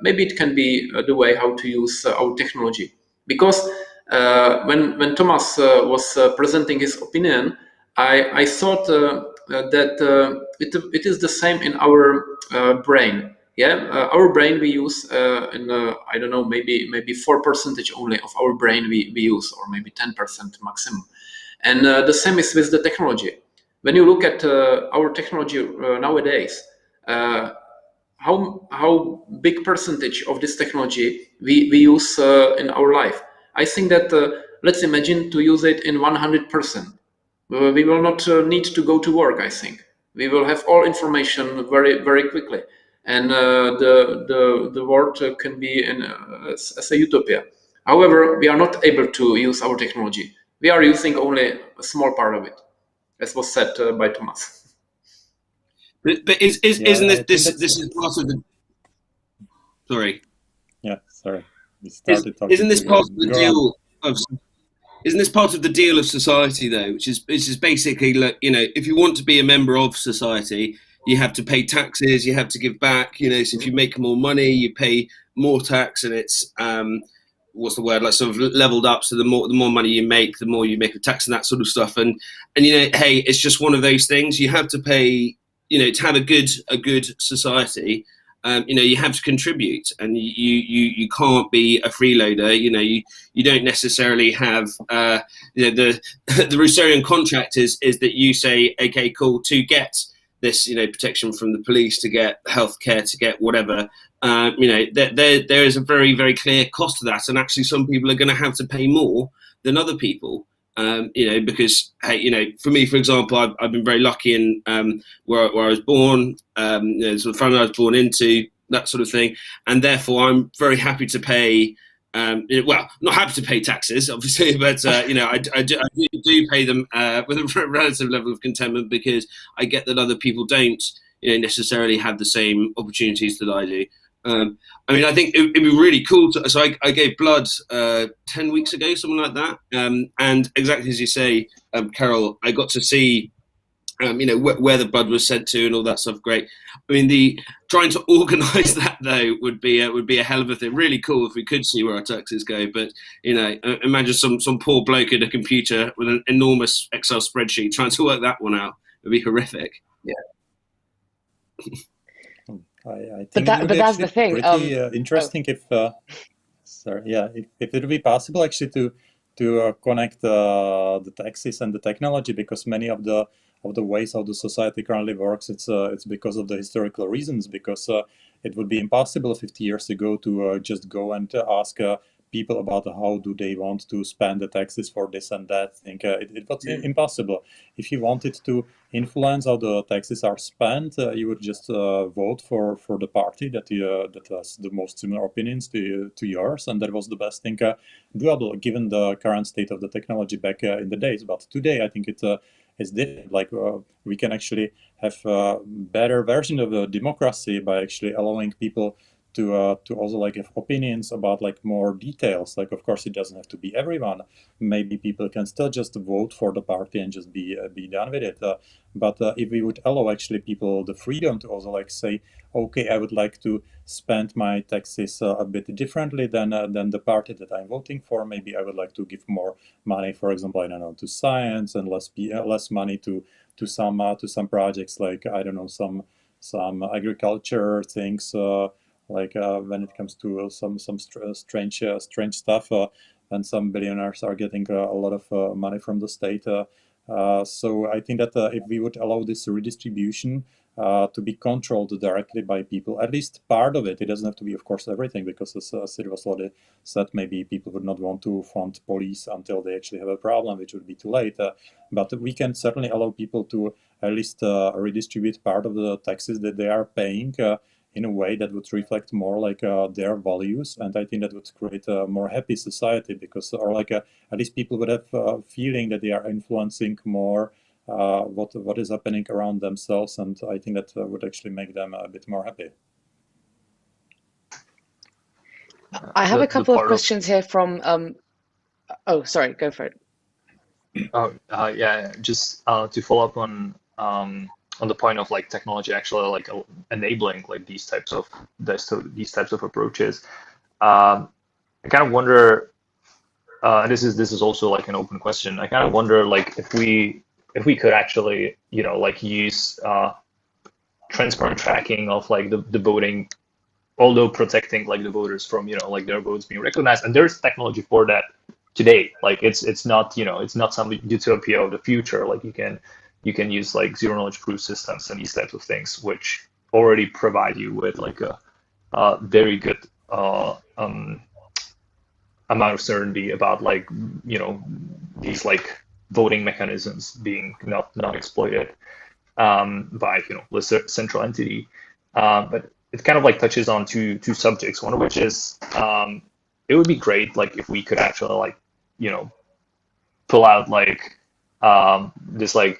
Maybe it can be the way how to use our technology. Because when Thomas was presenting his opinion, I thought that it is the same in our brain. Yeah, our brain we use in I don't know, maybe 4% only of our brain we use, or maybe 10% maximum. And the same is with the technology. When you look at our technology nowadays, how big percentage of this technology we use in our life? I think that let's imagine to use it in 100%. We will not need to go to work. I think we will have all information very, very quickly, and the world can be as a utopia. However, we are not able to use our technology. We are using only a small part of it, as was said by Thomas. But isn't this is part of the? Sorry. Yeah, sorry. We started talking. Isn't this part of the deal of? Isn't this part of the deal of society, though? Which is basically, you know, if you want to be a member of society, you have to pay taxes, you have to give back. You know, so if you make more money, you pay more tax, and it's what's the word, like sort of leveled up. So the more money you make, the more you make a tax and that sort of stuff. And you know, hey, it's just one of those things. You have to pay. You know, to have a good society. You know, you have to contribute, and you can't be a freeloader. You know, you don't necessarily have you know, the Rousseauian contract is that you say, okay, cool, to get this, you know, protection from the police, to get healthcare, to get whatever. You know, there is a very, very clear cost to that, and actually some people are going to have to pay more than other people. You know, because, hey, you know, for me, for example, I've been very lucky in where I was born, you know, sort of family I was born into, that sort of thing, and therefore I'm very happy to pay. Well, not happy to pay taxes, obviously, but you know, I do pay them with a relative level of contentment, because I get that other people don't, you know, necessarily have the same opportunities that I do. I mean, I think it'd be really cool. So I gave blood 10 weeks ago, something like that. And exactly as you say, Carol, I got to see, you know, where the blood was sent to and all that stuff. Great. I mean, trying to organise that though would be a hell of a thing. Really cool if we could see where our taxes go. But you know, imagine some poor bloke at a computer with an enormous Excel spreadsheet trying to work that one out. It'd be horrific. Yeah. I think but that's the thing. Pretty interesting if it would be possible actually to connect the taxes and the technology, because many of the ways how the society currently works, it's because of the historical reasons, because it would be impossible 50 years ago to just go and ask people about how do they want to spend the taxes for this and that. I think it was impossible. If you wanted to influence how the taxes are spent, you would just vote for the party that has the most similar opinions to yours, and that was the best thing doable given the current state of the technology back in the days. But today, I think it's different. Like we can actually have a better version of democracy by actually allowing people to also like have opinions about like more details. Like, of course, it doesn't have to be everyone. Maybe people can still just vote for the party and just be done with it. But if we would allow actually people the freedom to also like say, okay, I would like to spend my taxes a bit differently than the party that I'm voting for. Maybe I would like to give more money, for example, I don't know, to science, and less money to some projects like, I don't know, some agriculture things. Like when it comes to some strange stuff, and some billionaires are getting a lot of money from the state. So I think that if we would allow this redistribution to be controlled directly by people, at least part of it doesn't have to be, of course, everything, because as Sirvaslody said, maybe people would not want to fund police until they actually have a problem, which would be too late. But we can certainly allow people to at least redistribute part of the taxes that they are paying in a way that would reflect more like their values, and I think that would create a more happy society, because, or like at least people would have a feeling that they are influencing more what is happening around themselves, and I think that would actually make them a bit more happy. I have a couple of questions here from. Oh, sorry, go for it. Yeah, just to follow up on the point of like technology actually like enabling like these types of approaches. I kind of wonder, and this is also like an open question. I kind of wonder like if we could actually like use transparent tracking of like the voting, although protecting like the voters from like their votes being recognized, and there's technology for that today. Like it's not it's not some utopia of the future. Like you can use like zero knowledge proof systems and these types of things, which already provide you with like a very good amount of certainty about like these like voting mechanisms being not exploited by the central entity. But it kind of like touches on two subjects. One of which is it would be great like if we could actually like pull out like this like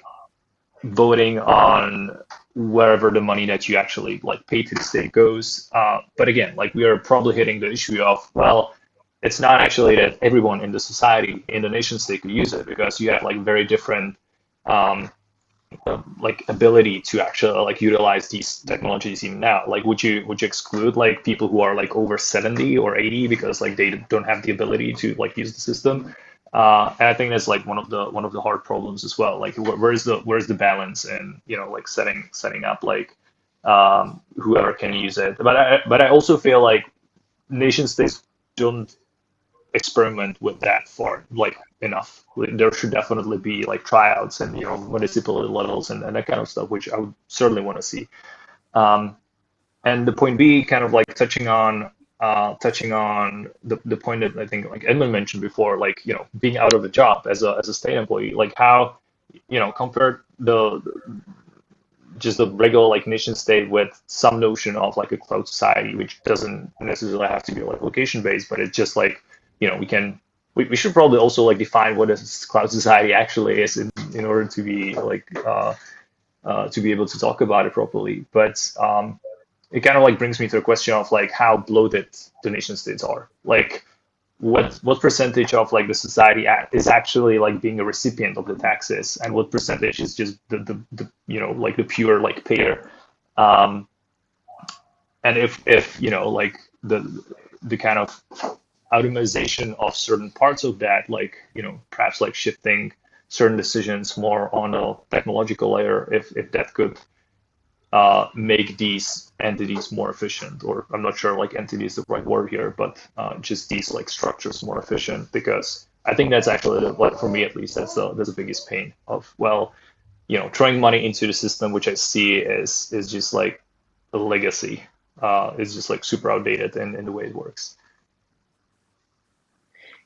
voting on wherever the money that you actually like pay to the state goes. But again, like we are probably hitting the issue of, well, it's not actually that everyone in the society, in the nation state could use it, because you have like very different like ability to actually like utilize these technologies even now. Like would you exclude like people who are like over 70 or 80 because like they don't have the ability to like use the system? And I think that's like one of the hard problems as well. Like where's the balance in like setting up like whoever can use it. But I also feel like nation states don't experiment with that for like enough. There should definitely be like tryouts and municipal levels and that kind of stuff, which I would certainly want to see. And the point B, kind of like touching on the point that I think like Edmund mentioned before, like being out of a job as a state employee, like how compare just the regular like nation state with some notion of like a cloud society, which doesn't necessarily have to be like location based, but it's just like we should probably also like define what a cloud society actually is in order to be like to be able to talk about it properly. But it kind of like brings me to the question of like how bloated the nation states are. Like what percentage of like the society is actually like being a recipient of the taxes, and what percentage is just the like the pure like payer. And if like the kind of automation of certain parts of that, like perhaps like shifting certain decisions more on a technological layer, if that could make these entities more efficient, or I'm not sure like entity is the right word here, but just these like structures more efficient, because I think that's actually like for me at least that's the biggest pain of, well, throwing money into the system, which I see is just like a legacy. It's just like super outdated in the way it works.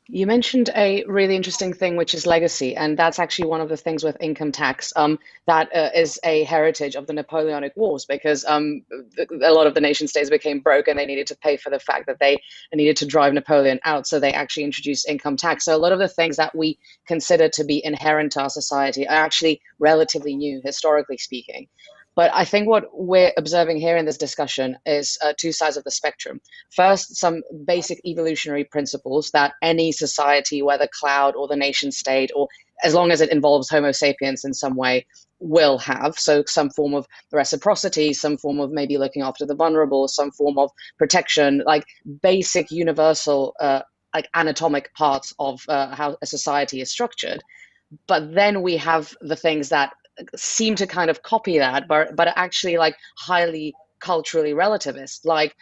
You mentioned a really interesting thing, which is legacy, and that's actually one of the things with income tax that is a heritage of the Napoleonic Wars, because a lot of the nation states became broke and they needed to pay for the fact that they needed to drive Napoleon out, so they actually introduced income tax. So a lot of the things that we consider to be inherent to our society are actually relatively new, historically speaking. But I think what we're observing here in this discussion is two sides of the spectrum. First, some basic evolutionary principles that any society, whether cloud or the nation state, or as long as it involves Homo sapiens in some way, will have. So some form of reciprocity, some form of maybe looking after the vulnerable, some form of protection, like basic universal like anatomic parts of how a society is structured. But then we have the things that seem to kind of copy that, but are actually like highly culturally relativist, like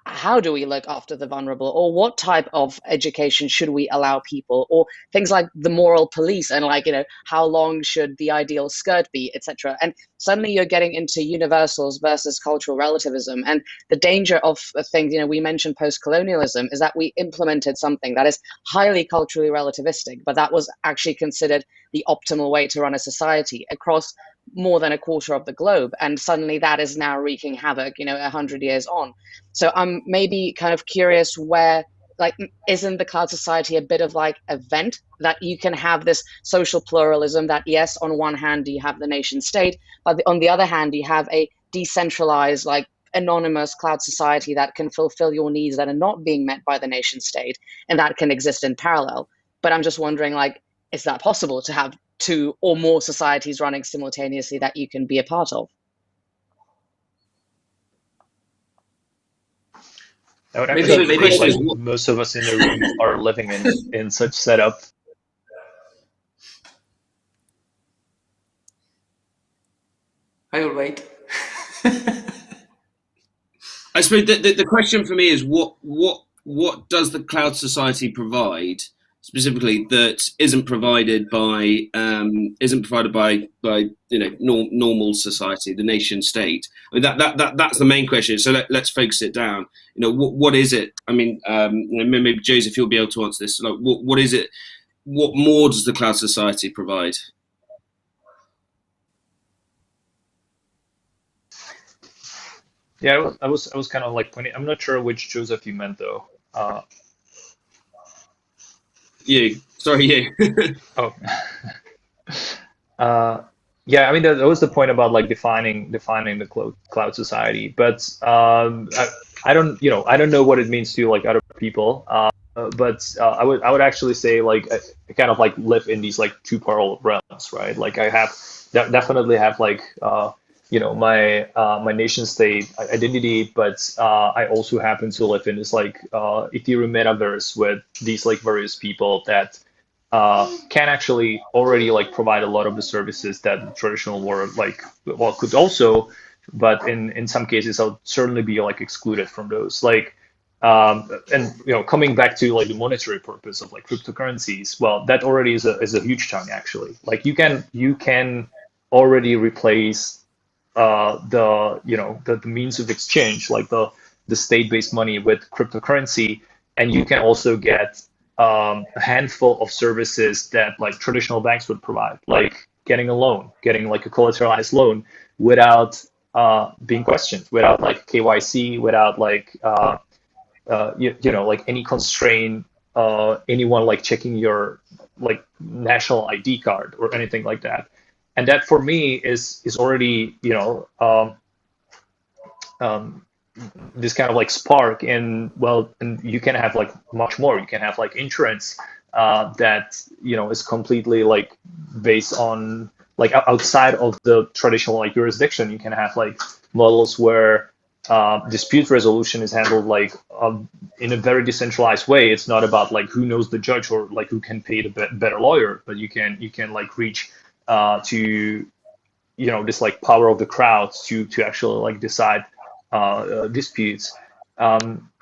how do we look after the vulnerable, or what type of education should we allow people, or things like the moral police, and like, you know, how long should the ideal skirt be, etc. And suddenly you're getting into universals versus cultural relativism. And the danger of things, you know, we mentioned post-colonialism, is that we implemented something that is highly culturally relativistic, but that was actually considered the optimal way to run a society across more than a quarter of the globe, and suddenly that is now wreaking havoc, you know, 100 years on. So I'm maybe kind of curious where, like, isn't the cloud society a bit of like a vent that you can have this social pluralism that, yes, on one hand you have the nation state, but on the other hand you have a decentralized, like anonymous cloud society that can fulfill your needs that are not being met by the nation state, and that can exist in parallel. But I'm just wondering, like, is that possible to have two or more societies running simultaneously that you can be a part of? I would Maybe actually the think question like is, most of us in the room are living in such setup. I will wait. I suppose the question for me is what does the cloud society provide specifically that isn't provided by you know normal society, the nation state? I mean, that's the main question. So let's focus it down. You know, what is it? I mean, you know, maybe Joseph, you'll be able to answer this. Like, what is it? What more does the cloud society provide? Yeah, I was kind of like pointing. I'm not sure which Joseph you meant though. You, sorry, you. Oh, uh, yeah. I mean, that was the point about like defining the cloud society. But I don't, you know, I don't know what it means to like other people. But I would actually say like I kind of like live in these like two parallel realms, right? Like I have definitely have like you know my nation state identity, but I also happen to live in this like Ethereum metaverse with these like various people that can actually already like provide a lot of the services that the traditional world like well could also, but in some cases I'll certainly be like excluded from those like and you know coming back to like the monetary purpose of like cryptocurrencies, well that already is a huge chunk actually. Like you can already replace the you know the means of exchange like the state-based money with cryptocurrency, and you can also get a handful of services that like traditional banks would provide, like getting a loan, getting like a collateralized loan without being questioned, without like KYC, without like you know like any constraint, anyone like checking your like national ID card or anything like that. And that for me is already you know um, this kind of like spark in well, and you can have like much more. You can have like insurance that you know is completely like based on like outside of the traditional like jurisdiction. You can have like models where dispute resolution is handled like in a very decentralized way. It's not about like who knows the judge or like who can pay the better lawyer, but you can like reach to you know this like power of the crowds to actually like decide disputes.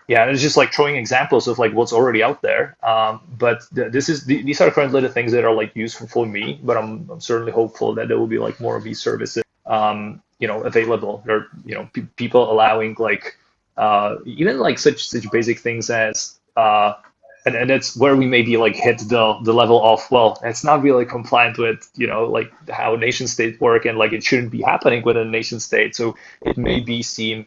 Yeah, it's just like showing examples of like what's already out there. But these are currently the things that are like useful for me. But I'm certainly hopeful that there will be like more of these services, you know, available. There are you know people allowing like even like such basic things as and that's where we maybe like hit the level of well it's not really compliant with you know like how nation states work and like it shouldn't be happening within a nation state, so it may be seem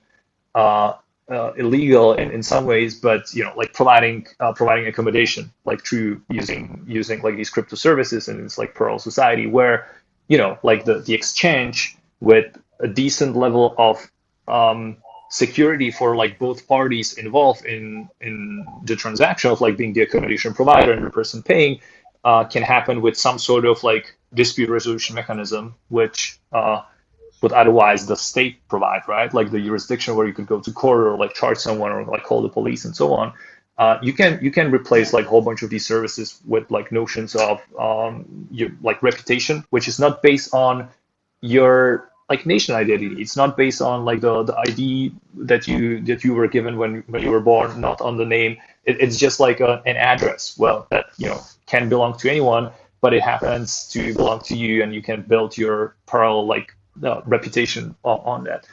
illegal in some ways, but you know like providing accommodation like through using like these crypto services, and it's like parallel society where you know like the exchange with a decent level of security for like both parties involved in the transaction of like being the accommodation provider and the person paying, can happen with some sort of like dispute resolution mechanism, which would otherwise the state provide, right? Like the jurisdiction where you could go to court or like charge someone or like call the police and so on. You can replace like a whole bunch of these services with like notions of your like reputation, which is not based on your like nation identity. It's not based on like the ID that you were given when you were born, not on the name. It's just like an address. Well, that can belong to anyone, but it happens to belong to you, and you can build your parallel like reputation on that.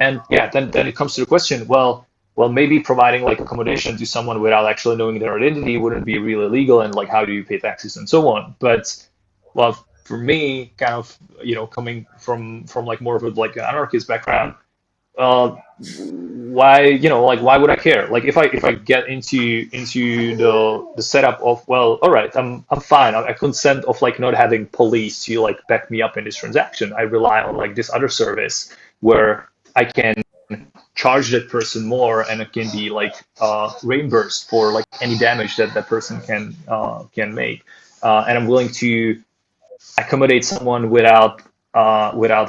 And yeah, then it comes to the question. Well, maybe providing like accommodation to someone without actually knowing their identity wouldn't be really legal, and like how do you pay taxes and so on. But well, for me, kind of coming from like more of a like anarchist background, why why would I care? Like if I get into the setup of, well, all right, I'm fine. I consent of like not having police to like back me up in this transaction. I rely on like this other service where I can charge that person more, and it can be like reimbursed for like any damage that person can make, and I'm willing to accommodate someone without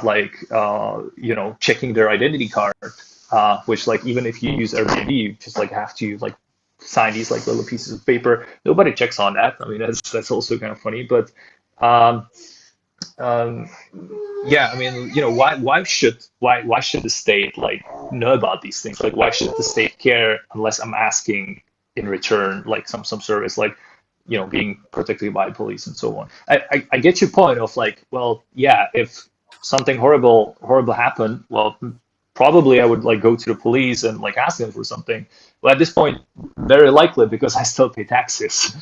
like checking their identity card, which like even if you use Airbnb, you just like have to like sign these like little pieces of paper. Nobody checks on that. I mean, that's also kind of funny, but yeah, I mean, why should the state like know about these things? Like, why should the state care unless I'm asking in return like some service, like being protected by police and so on. I get your point of like, well, yeah, if something horrible happened, well, probably I would like go to the police and like ask them for something. But at this point, very likely, because I still pay taxes.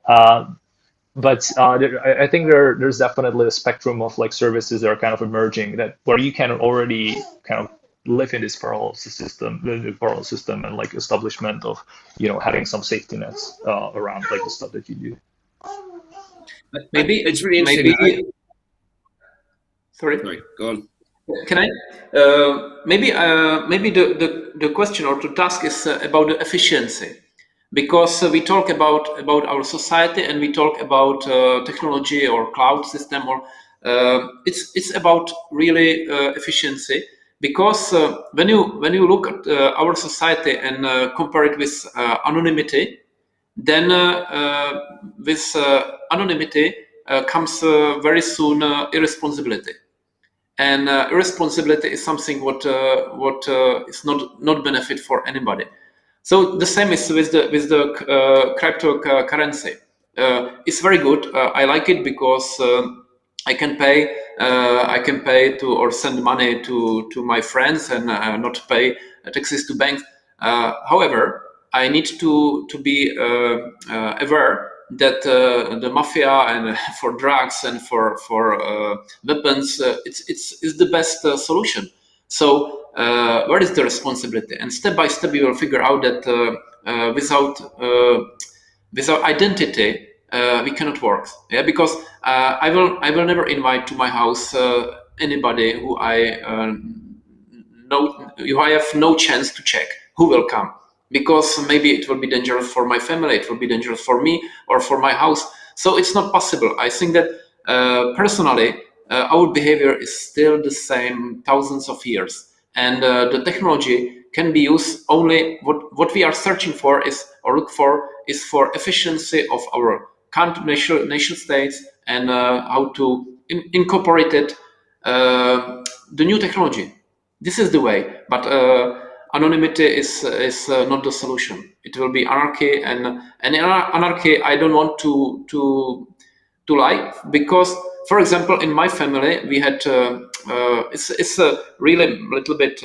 But I think there's definitely a spectrum of like services that are kind of emerging, that where you can already kind of live in this parallel system and like establishment of having some safety nets around like the stuff that you do. Maybe it's really interesting. Sorry, go on. Can I? Maybe the question or the task is about the efficiency, because we talk about our society and we talk about technology or cloud system, or it's about really efficiency. Because when you look at our society and compare it with anonymity, then with anonymity comes very soon irresponsibility. And irresponsibility is something what is not benefit for anybody. So the same is with the cryptocurrency. It's very good. I like it because I can pay to or send money to my friends and not pay taxes to banks. However, I need to be aware that the mafia and for drugs and for weapons, it's the best solution. So where is the responsibility? And step by step, you will figure out that without identity, we cannot work. Yeah, because I will never invite to my house anybody who I have no chance to check who will come, because maybe it will be dangerous for my family, it will be dangerous for me or for my house. So it's not possible. I think that personally, our behavior is still the same thousands of years, and the technology can be used only what we are searching for is for efficiency of our nation states, and how to incorporate it the new technology. This is the way, but anonymity is not the solution. It will be anarchy, and in anarchy, I don't want to lie, because, for example, in my family, we had it's really a little bit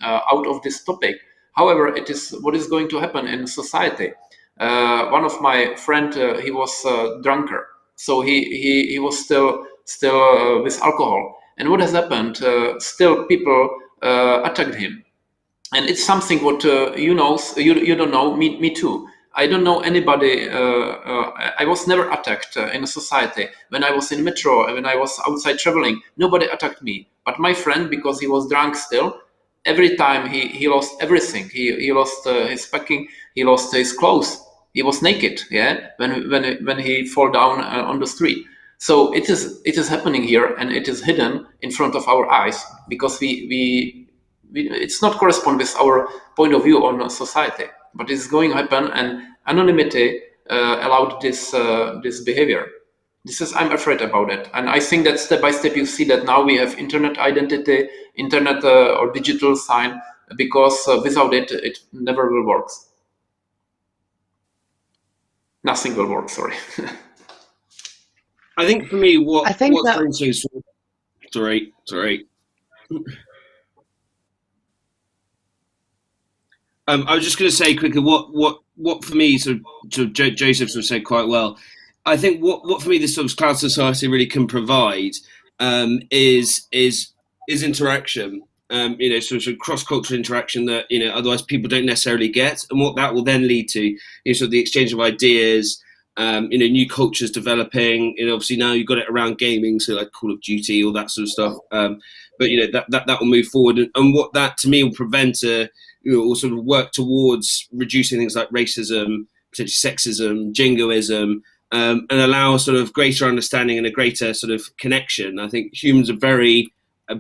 out of this topic. However, it is what is going to happen in society. One of my friend, he was a drunkard, so he was still with alcohol. And what has happened? Still, people attacked him, and it's something what you don't know. Me too. I don't know anybody. I was never attacked in a society. When I was in metro, when I was outside traveling, nobody attacked me. But my friend, because he was drunk still, every time he lost everything. He lost his packing. He lost his clothes. He was naked. Yeah, when he fall down on the street. So it is happening here, and it is hidden in front of our eyes because we it's not correspond with our point of view on society, but it's going to happen, and anonymity allowed this behavior. I'm afraid about it, and I think that step by step you see that now we have internet identity, internet or digital sign, because without it, it never will work. Nothing will work. Sorry. I think for me, what's that... going to sorry. I was just going to say quickly what for me, sort of Joseph sort of said quite well. I think what for me this sort of cloud society really can provide is interaction. Sort of cross-cultural interaction that otherwise people don't necessarily get, and what that will then lead to, sort of the exchange of ideas. New cultures developing. Obviously now you've got it around gaming, so like Call of Duty, all that sort of stuff. But that will move forward, and what that to me will prevent or sort of work towards reducing things like racism, potentially sexism, jingoism, and allow sort of greater understanding and a greater sort of connection. I think humans are very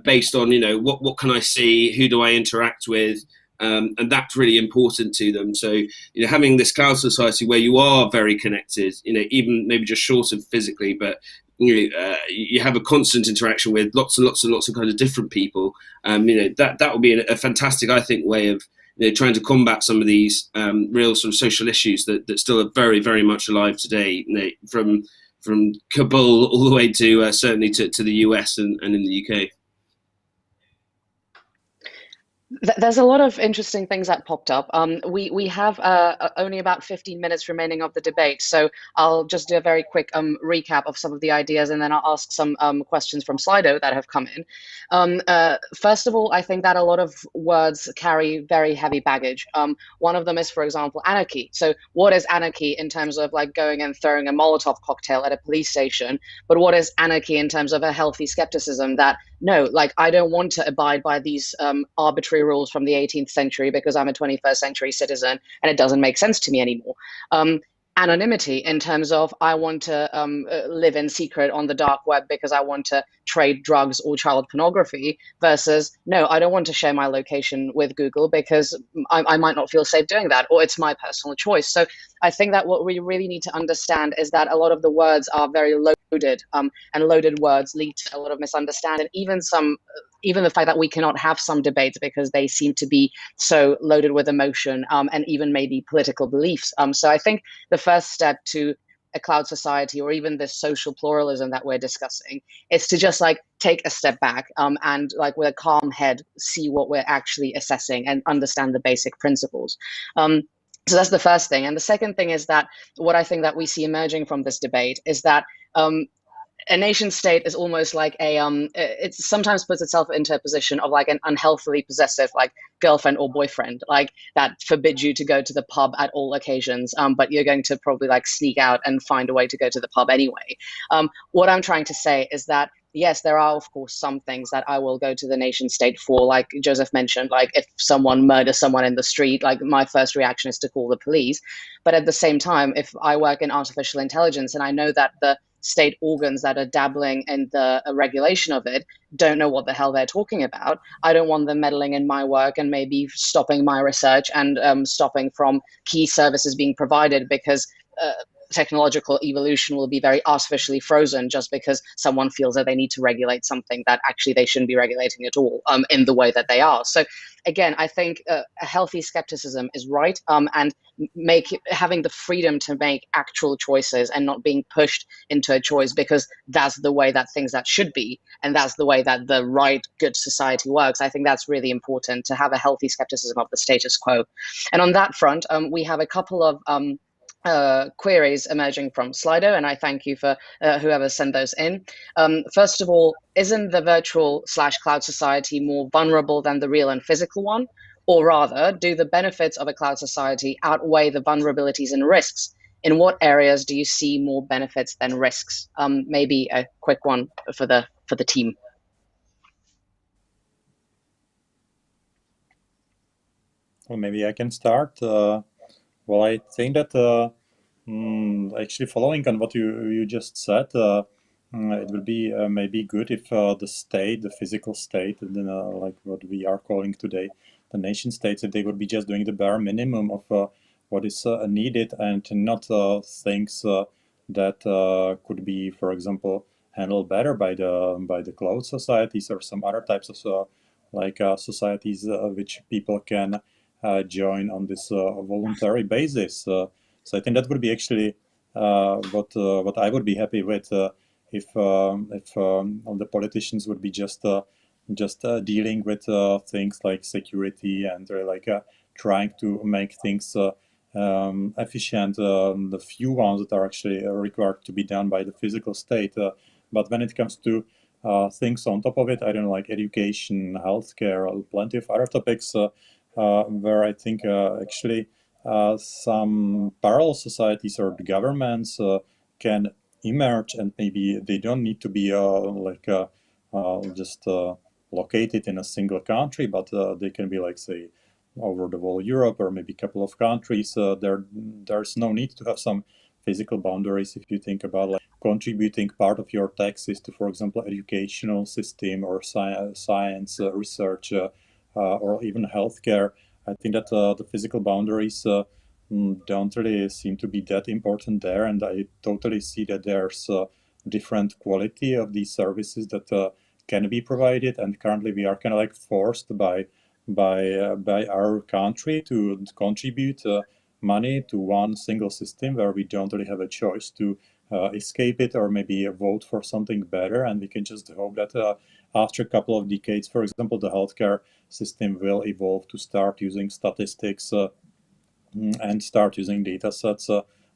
based on what can I see, who do I interact with. And that's really important to them. So, having this cloud society where you are very connected, even maybe just short of physically, but you have a constant interaction with lots and lots and lots of kind of different people. That would be a fantastic, I think, way of trying to combat some of these real sort of social issues that still are very, very much alive today. From Kabul all the way to certainly to the US and in the UK. There's a lot of interesting things that popped up. We have only about 15 minutes remaining of the debate, so I'll just do a very quick recap of some of the ideas, and then I'll ask some questions from Slido that have come in. First of all, I think that a lot of words carry very heavy baggage. One of them is, for example, anarchy. So what is anarchy in terms of like going and throwing a Molotov cocktail at a police station? But what is anarchy in terms of a healthy skepticism that, no, like I don't want to abide by these arbitrary rules from the 18th century because I'm a 21st century citizen and it doesn't make sense to me anymore. Anonymity in terms of I want to live in secret on the dark web because I want to trade drugs or child pornography, versus no, I don't want to share my location with Google because I might not feel safe doing that, or it's my personal choice. So I think that what we really need to understand is that a lot of the words are very loaded, and loaded words lead to a lot of misunderstanding. Even the fact that we cannot have some debates because they seem to be so loaded with emotion, and even maybe political beliefs. So I think the first step to a cloud society, or even this social pluralism that we're discussing, is to just like take a step back, and like with a calm head see what we're actually assessing and understand the basic principles. So that's the first thing. And the second thing is that what I think that we see emerging from this debate is that a nation state is almost like it sometimes puts itself into a position of like an unhealthily possessive like girlfriend or boyfriend, like that forbids you to go to the pub at all occasions, but you're going to probably like sneak out and find a way to go to the pub anyway. What I'm trying to say is that yes, there are of course some things that I will go to the nation state for, like Joseph mentioned, like if someone murders someone in the street, like my first reaction is to call the police. But at the same time, if I work in artificial intelligence and I know that the state organs that are dabbling in the regulation of it don't know what the hell they're talking about, I don't want them meddling in my work and maybe stopping my research and stopping from key services being provided because technological evolution will be very artificially frozen just because someone feels that they need to regulate something that actually they shouldn't be regulating at all, in the way that they are. So again, I think a healthy skepticism is right, and having the freedom to make actual choices and not being pushed into a choice because that's the way that things that should be and that's the way that the right good society works. I think that's really important, to have a healthy skepticism of the status quo. And on that front, we have a couple of queries emerging from Slido, and I thank you for whoever sent those in. First of all, isn't the virtual / cloud society more vulnerable than the real and physical one? Or rather, do the benefits of a cloud society outweigh the vulnerabilities and risks? In what areas do you see more benefits than risks? Maybe a quick one for the team. Well, maybe I can start. Well, I think that actually following on what you just said, it would be maybe good if the state, the physical state, like what we are calling today the nation states, if they would be just doing the bare minimum of what is needed and not things that could be, for example, handled better by the cloud societies or some other types of societies which people can join on this voluntary basis. So I think that would be actually what I would be happy with if all the politicians would be just dealing with things like security and trying to make things efficient. The few ones that are actually required to be done by the physical state. But when it comes to things on top of it, I don't know, like education, healthcare, plenty of other topics where I think actually some parallel societies or governments can emerge, and maybe they don't need to be just located in a single country, but they can be like, say, over the whole Europe or maybe a couple of countries. There's no need to have some physical boundaries if you think about like contributing part of your taxes to, for example, educational system or science research or even healthcare. I think that the physical boundaries don't really seem to be that important there, and I totally see that there's different quality of these services that can be provided, and currently we are kind of like forced by our country to contribute money to one single system where we don't really have a choice to escape it or maybe vote for something better, and we can just hope that after a couple of decades, for example, the healthcare system will evolve to start using statistics and start using data sets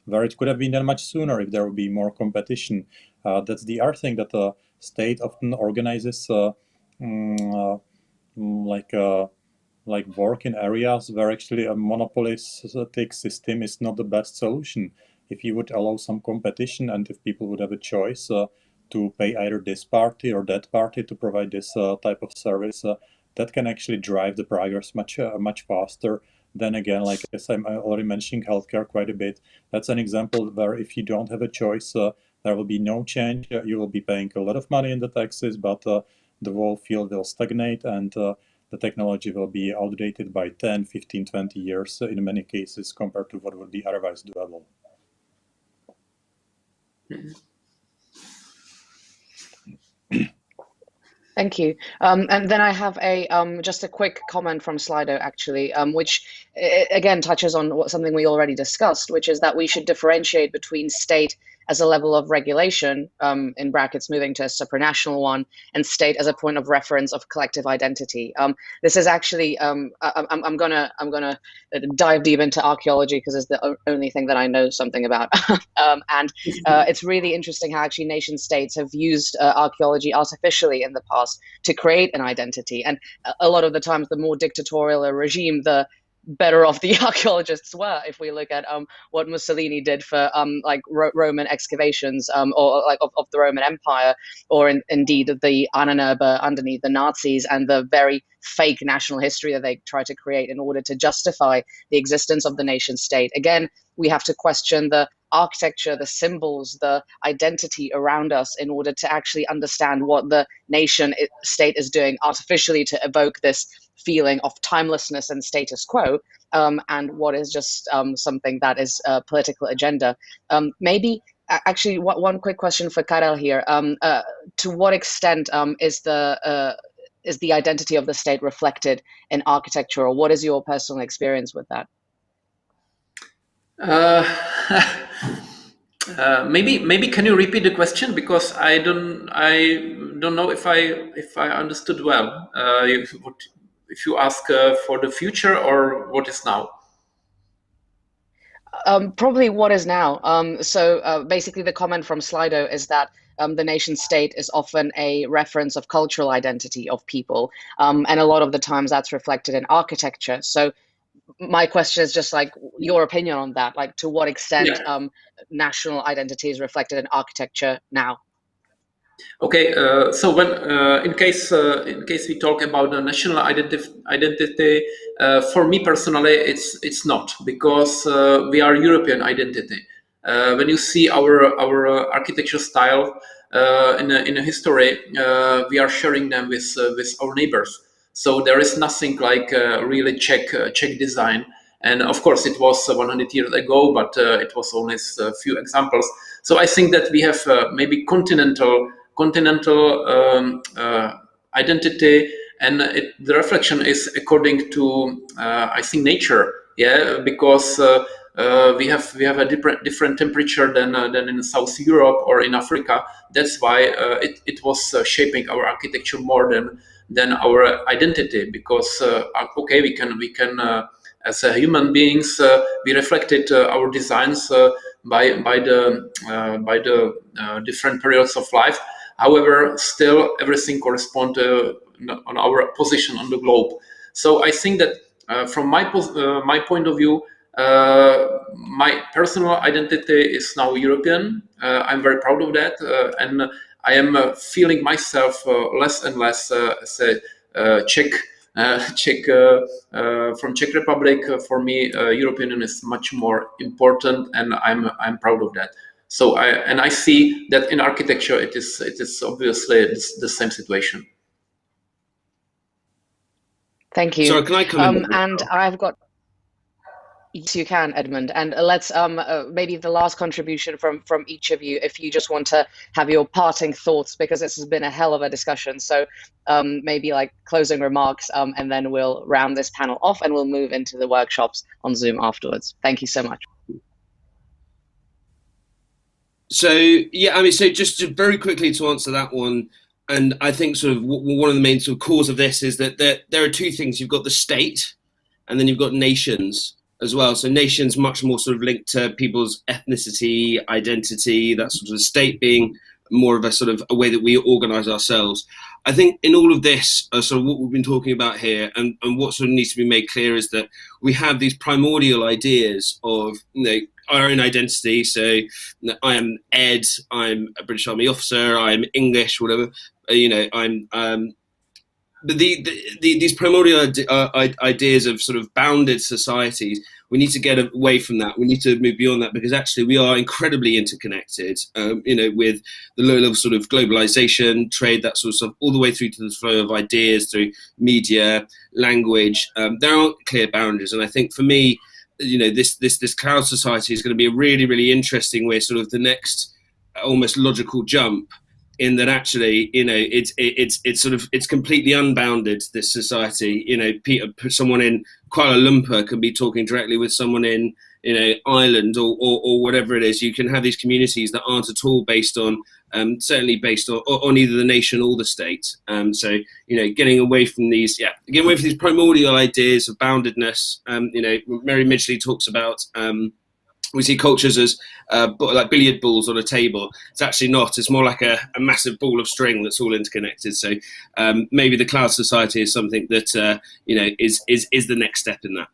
where it could have been done much sooner if there would be more competition. That's the other thing that the state often organizes like work in areas where actually a monopolistic system is not the best solution. If you would allow some competition and if people would have a choice to pay either this party or that party to provide this type of service, that can actually drive the progress much faster. Then again, like as I'm already mentioning healthcare quite a bit, that's an example where if you don't have a choice, there will be no change. You will be paying a lot of money in the taxes, but the whole field will stagnate and the technology will be outdated by 10, 15, 20 years in many cases compared to what would be otherwise doable. Thank you. And then I have just a quick comment from Slido, actually, which again touches on something we already discussed, which is that we should differentiate between state as a level of regulation, in brackets moving to a supranational one, and state as a point of reference of collective identity. This is actually I'm gonna dive deep into archaeology because it's the only thing that I know something about, and it's really interesting how actually nation states have used archaeology artificially in the past to create an identity, and a lot of the times the more dictatorial a regime, the better off the archaeologists were. If we look at what Mussolini did for Roman excavations or like of the Roman Empire, or indeed the Ahnenerbe underneath the Nazis, and the very fake national history that they try to create in order to justify the existence of the nation state. Again, we have to question the architecture, the symbols, the identity around us in order to actually understand what the nation state is doing artificially to evoke this feeling of timelessness and status quo, and what is just something that is a political agenda. Maybe actually one quick question for Karel here. To what extent is the identity of the state reflected in architecture, or what is your personal experience with that? Maybe can you repeat the question, because I don't know if I understood well. If you ask for the future or what is now? Probably what is now. Basically, the comment from Slido is that the nation state is often a reference of cultural identity of people, and a lot of the times that's reflected in architecture. So my question is just like your opinion on that, like to what extent national identity is reflected in architecture now. Okay, so when in case we talk about the national identity, for me personally, it's not, because we are European identity. When you see our architecture style in a history, we are sharing them with our neighbors. So there is nothing like really Czech design. And of course, it was 100 years ago, but it was only a few examples. So I think that we have maybe continental identity, and the reflection is according to I think nature, because we have a different temperature than in South Europe or in Africa. That's why it was shaping our architecture more than our identity, because okay, we can as human beings we reflected our designs by the different periods of life. However, still everything corresponds on our position on the globe. So I think that from my point of view, my personal identity is now European. I'm very proud of that, and I am feeling myself less and less as a Czech. From Czech Republic, for me, European Union is much more important, and I'm proud of that. So I see that in architecture it is obviously the same situation. Thank you. Sorry, can I come in? And I've got. Yes, you can, Edmund. And let's maybe the last contribution from each of you, if you just want to have your parting thoughts, because this has been a hell of a discussion. So maybe like closing remarks, and then we'll round this panel off and we'll move into the workshops on Zoom afterwards. Thank you so much. So yeah, I mean, so just very quickly to answer that one, and I think sort of one of the main sort of cause of this is that there are two things. You've got the state, and then you've got nations as well. So nations much more sort of linked to people's ethnicity, identity, that sort of state being more of a sort of a way that we organize ourselves. I think in all of this, sort of what we've been talking about here, and what sort of needs to be made clear is that we have these primordial ideas of, you know, our own identity. So I am Ed, I'm a British Army officer, I'm English, whatever, you know, I'm but these primordial ideas of sort of bounded societies, we need to get away from that. We need to move beyond that, because actually we are incredibly interconnected, you know, with the low level sort of globalization, trade, that sort of stuff, all the way through to the flow of ideas through media, language. There aren't clear boundaries. And I think for me, you know, this cloud society is going to be a really, really interesting way, sort of the next almost logical jump, in that actually, you know, it's sort of, it's completely unbounded, this society. You know, someone in Kuala Lumpur can be talking directly with someone in, you know, Ireland or whatever it is. You can have these communities that aren't at all based on, certainly based on either the nation or the state. So, you know, getting away from these primordial ideas of boundedness. You know, Mary Midgley talks about, we see cultures as like billiard balls on a table. It's actually not. It's more like a massive ball of string that's all interconnected. So maybe the cloud society is something that you know, is the next step in that.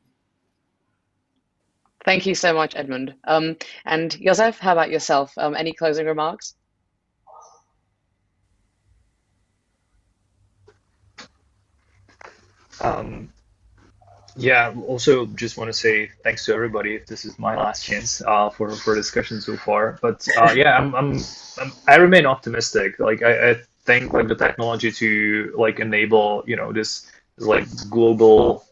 Thank you so much, Edmund. And Josef, how about yourself? Any closing remarks? Yeah, also just want to say thanks to everybody. This is my last chance for discussion so far. But yeah, I remain optimistic. Like I think like the technology to like enable, you know, this like global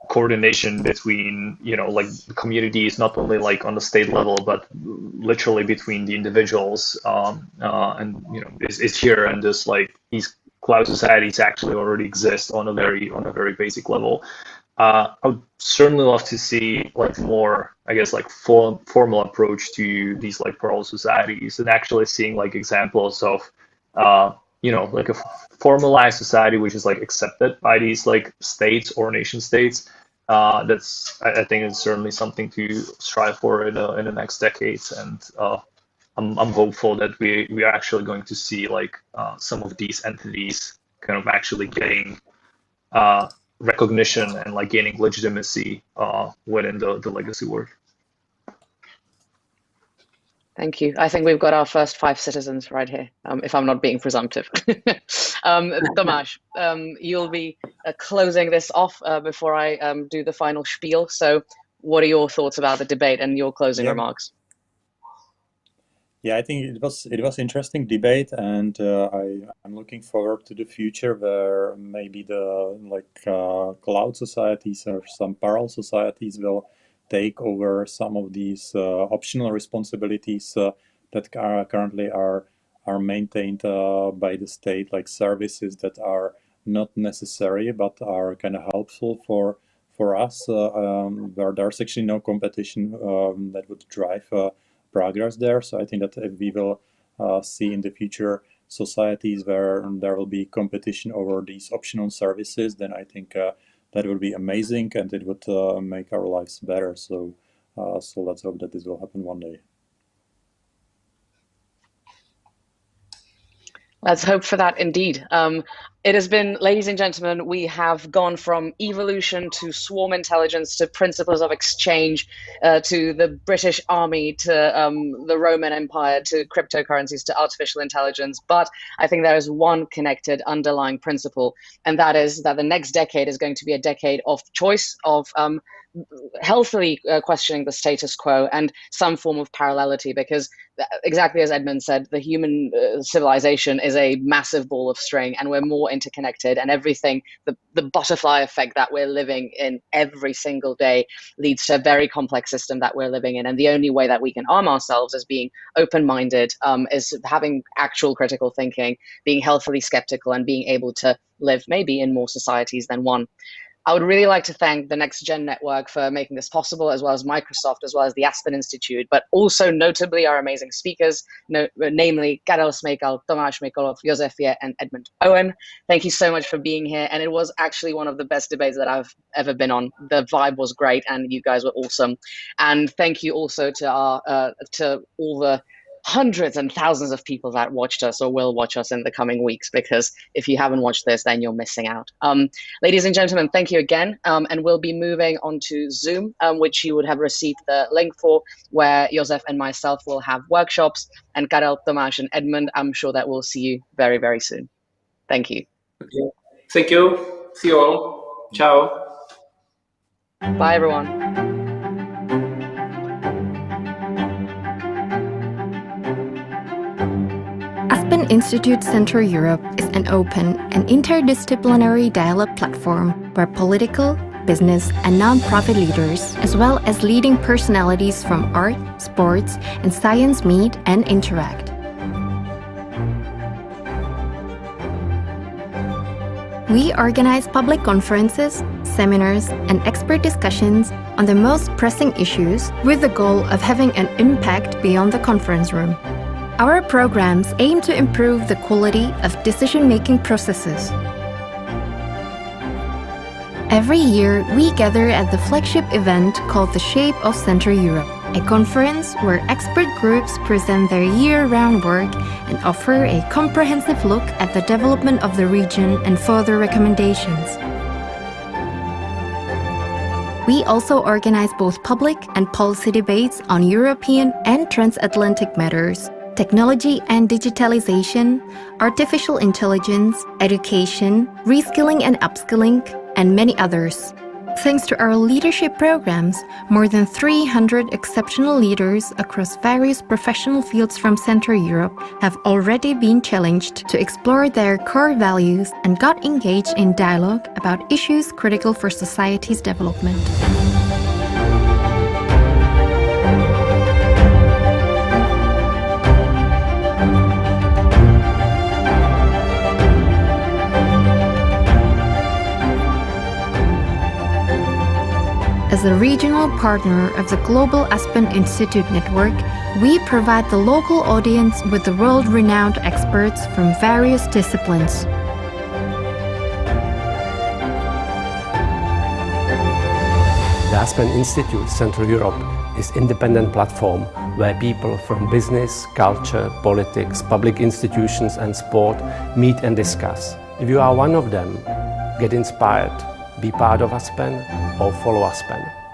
coordination between, you know, like communities, not only like on the state level, but literally between the individuals, and you know, is here, and just like these cloud societies actually already exist on a very basic level. I would certainly love to see like more, I guess, like formal approach to these like parallel societies, and actually seeing like examples of, you know, like a formalized society which is like accepted by these like states or nation states, I think it's certainly something to strive for in the next decades, and I'm hopeful that we are actually going to see like some of these entities kind of actually getting recognition and like gaining legitimacy within the legacy work. Thank you. I think we've got our first 5 citizens right here, if I'm not being presumptive. Tomáš, you'll be closing this off before I do the final spiel. So what are your thoughts about the debate and your closing remarks? Yeah, I think it was interesting debate, and I'm looking forward to the future where maybe the cloud societies or some parallel societies will take over some of these optional responsibilities that currently are maintained by the state, like services that are not necessary but are kind of helpful for us, where there's actually no competition that would drive progress there. So I think that if we will see in the future societies where there will be competition over these optional services, then I think that would be amazing, and it would make our lives better. So let's hope that this will happen one day. Let's hope for that indeed. It has been, ladies and gentlemen, we have gone from evolution to swarm intelligence to principles of exchange to the British Army to the Roman Empire to cryptocurrencies to artificial intelligence. But I think there is one connected underlying principle, and that is that the next decade is going to be a decade of choice, of healthily questioning the status quo and some form of parallelity, because exactly as Edmund said, the human civilization is a massive ball of string, and we're more interconnected, and everything, the butterfly effect that we're living in every single day leads to a very complex system that we're living in. And the only way that we can arm ourselves is being open-minded, is having actual critical thinking, being healthily skeptical, and being able to live maybe in more societies than one. I would really like to thank the NextGen network for making this possible, as well as Microsoft, as well as the Aspen Institute, but also notably our amazing speakers, namely Karel Smejkal, Tomáš Mikolov, Josef Je, and Edmund Owen. Thank you so much for being here. And it was actually one of the best debates that I've ever been on. The vibe was great, and you guys were awesome. And thank you also to all the hundreds and thousands of people that watched us or will watch us in the coming weeks, because if you haven't watched this, then you're missing out. Ladies and gentlemen, thank you again. And we'll be moving on to Zoom, which you would have received the link for, where Josef and myself will have workshops, and Karel, Tomáš, and Edmund, I'm sure that we'll see you very, very soon. Thank you. Okay. Thank you. See you all. Ciao. Bye, everyone. Aspen Institute Central Europe is an open and interdisciplinary dialogue platform where political, business, and non-profit leaders, as well as leading personalities from art, sports, and science meet and interact. We organize public conferences, seminars, and expert discussions on the most pressing issues with the goal of having an impact beyond the conference room. Our programs aim to improve the quality of decision-making processes. Every year, we gather at the flagship event called The Shape of Central Europe, a conference where expert groups present their year-round work and offer a comprehensive look at the development of the region and further recommendations. We also organize both public and policy debates on European and transatlantic matters, technology and digitalisation, artificial intelligence, education, reskilling and upskilling, and many others. Thanks to our leadership programs, more than 300 exceptional leaders across various professional fields from Central Europe have already been challenged to explore their core values and got engaged in dialogue about issues critical for society's development. As a regional partner of the Global Aspen Institute Network, we provide the local audience with the world-renowned experts from various disciplines. The Aspen Institute Central Europe is an independent platform where people from business, culture, politics, public institutions and sport meet and discuss. If you are one of them, get inspired, be part of Aspen or follow Aspen.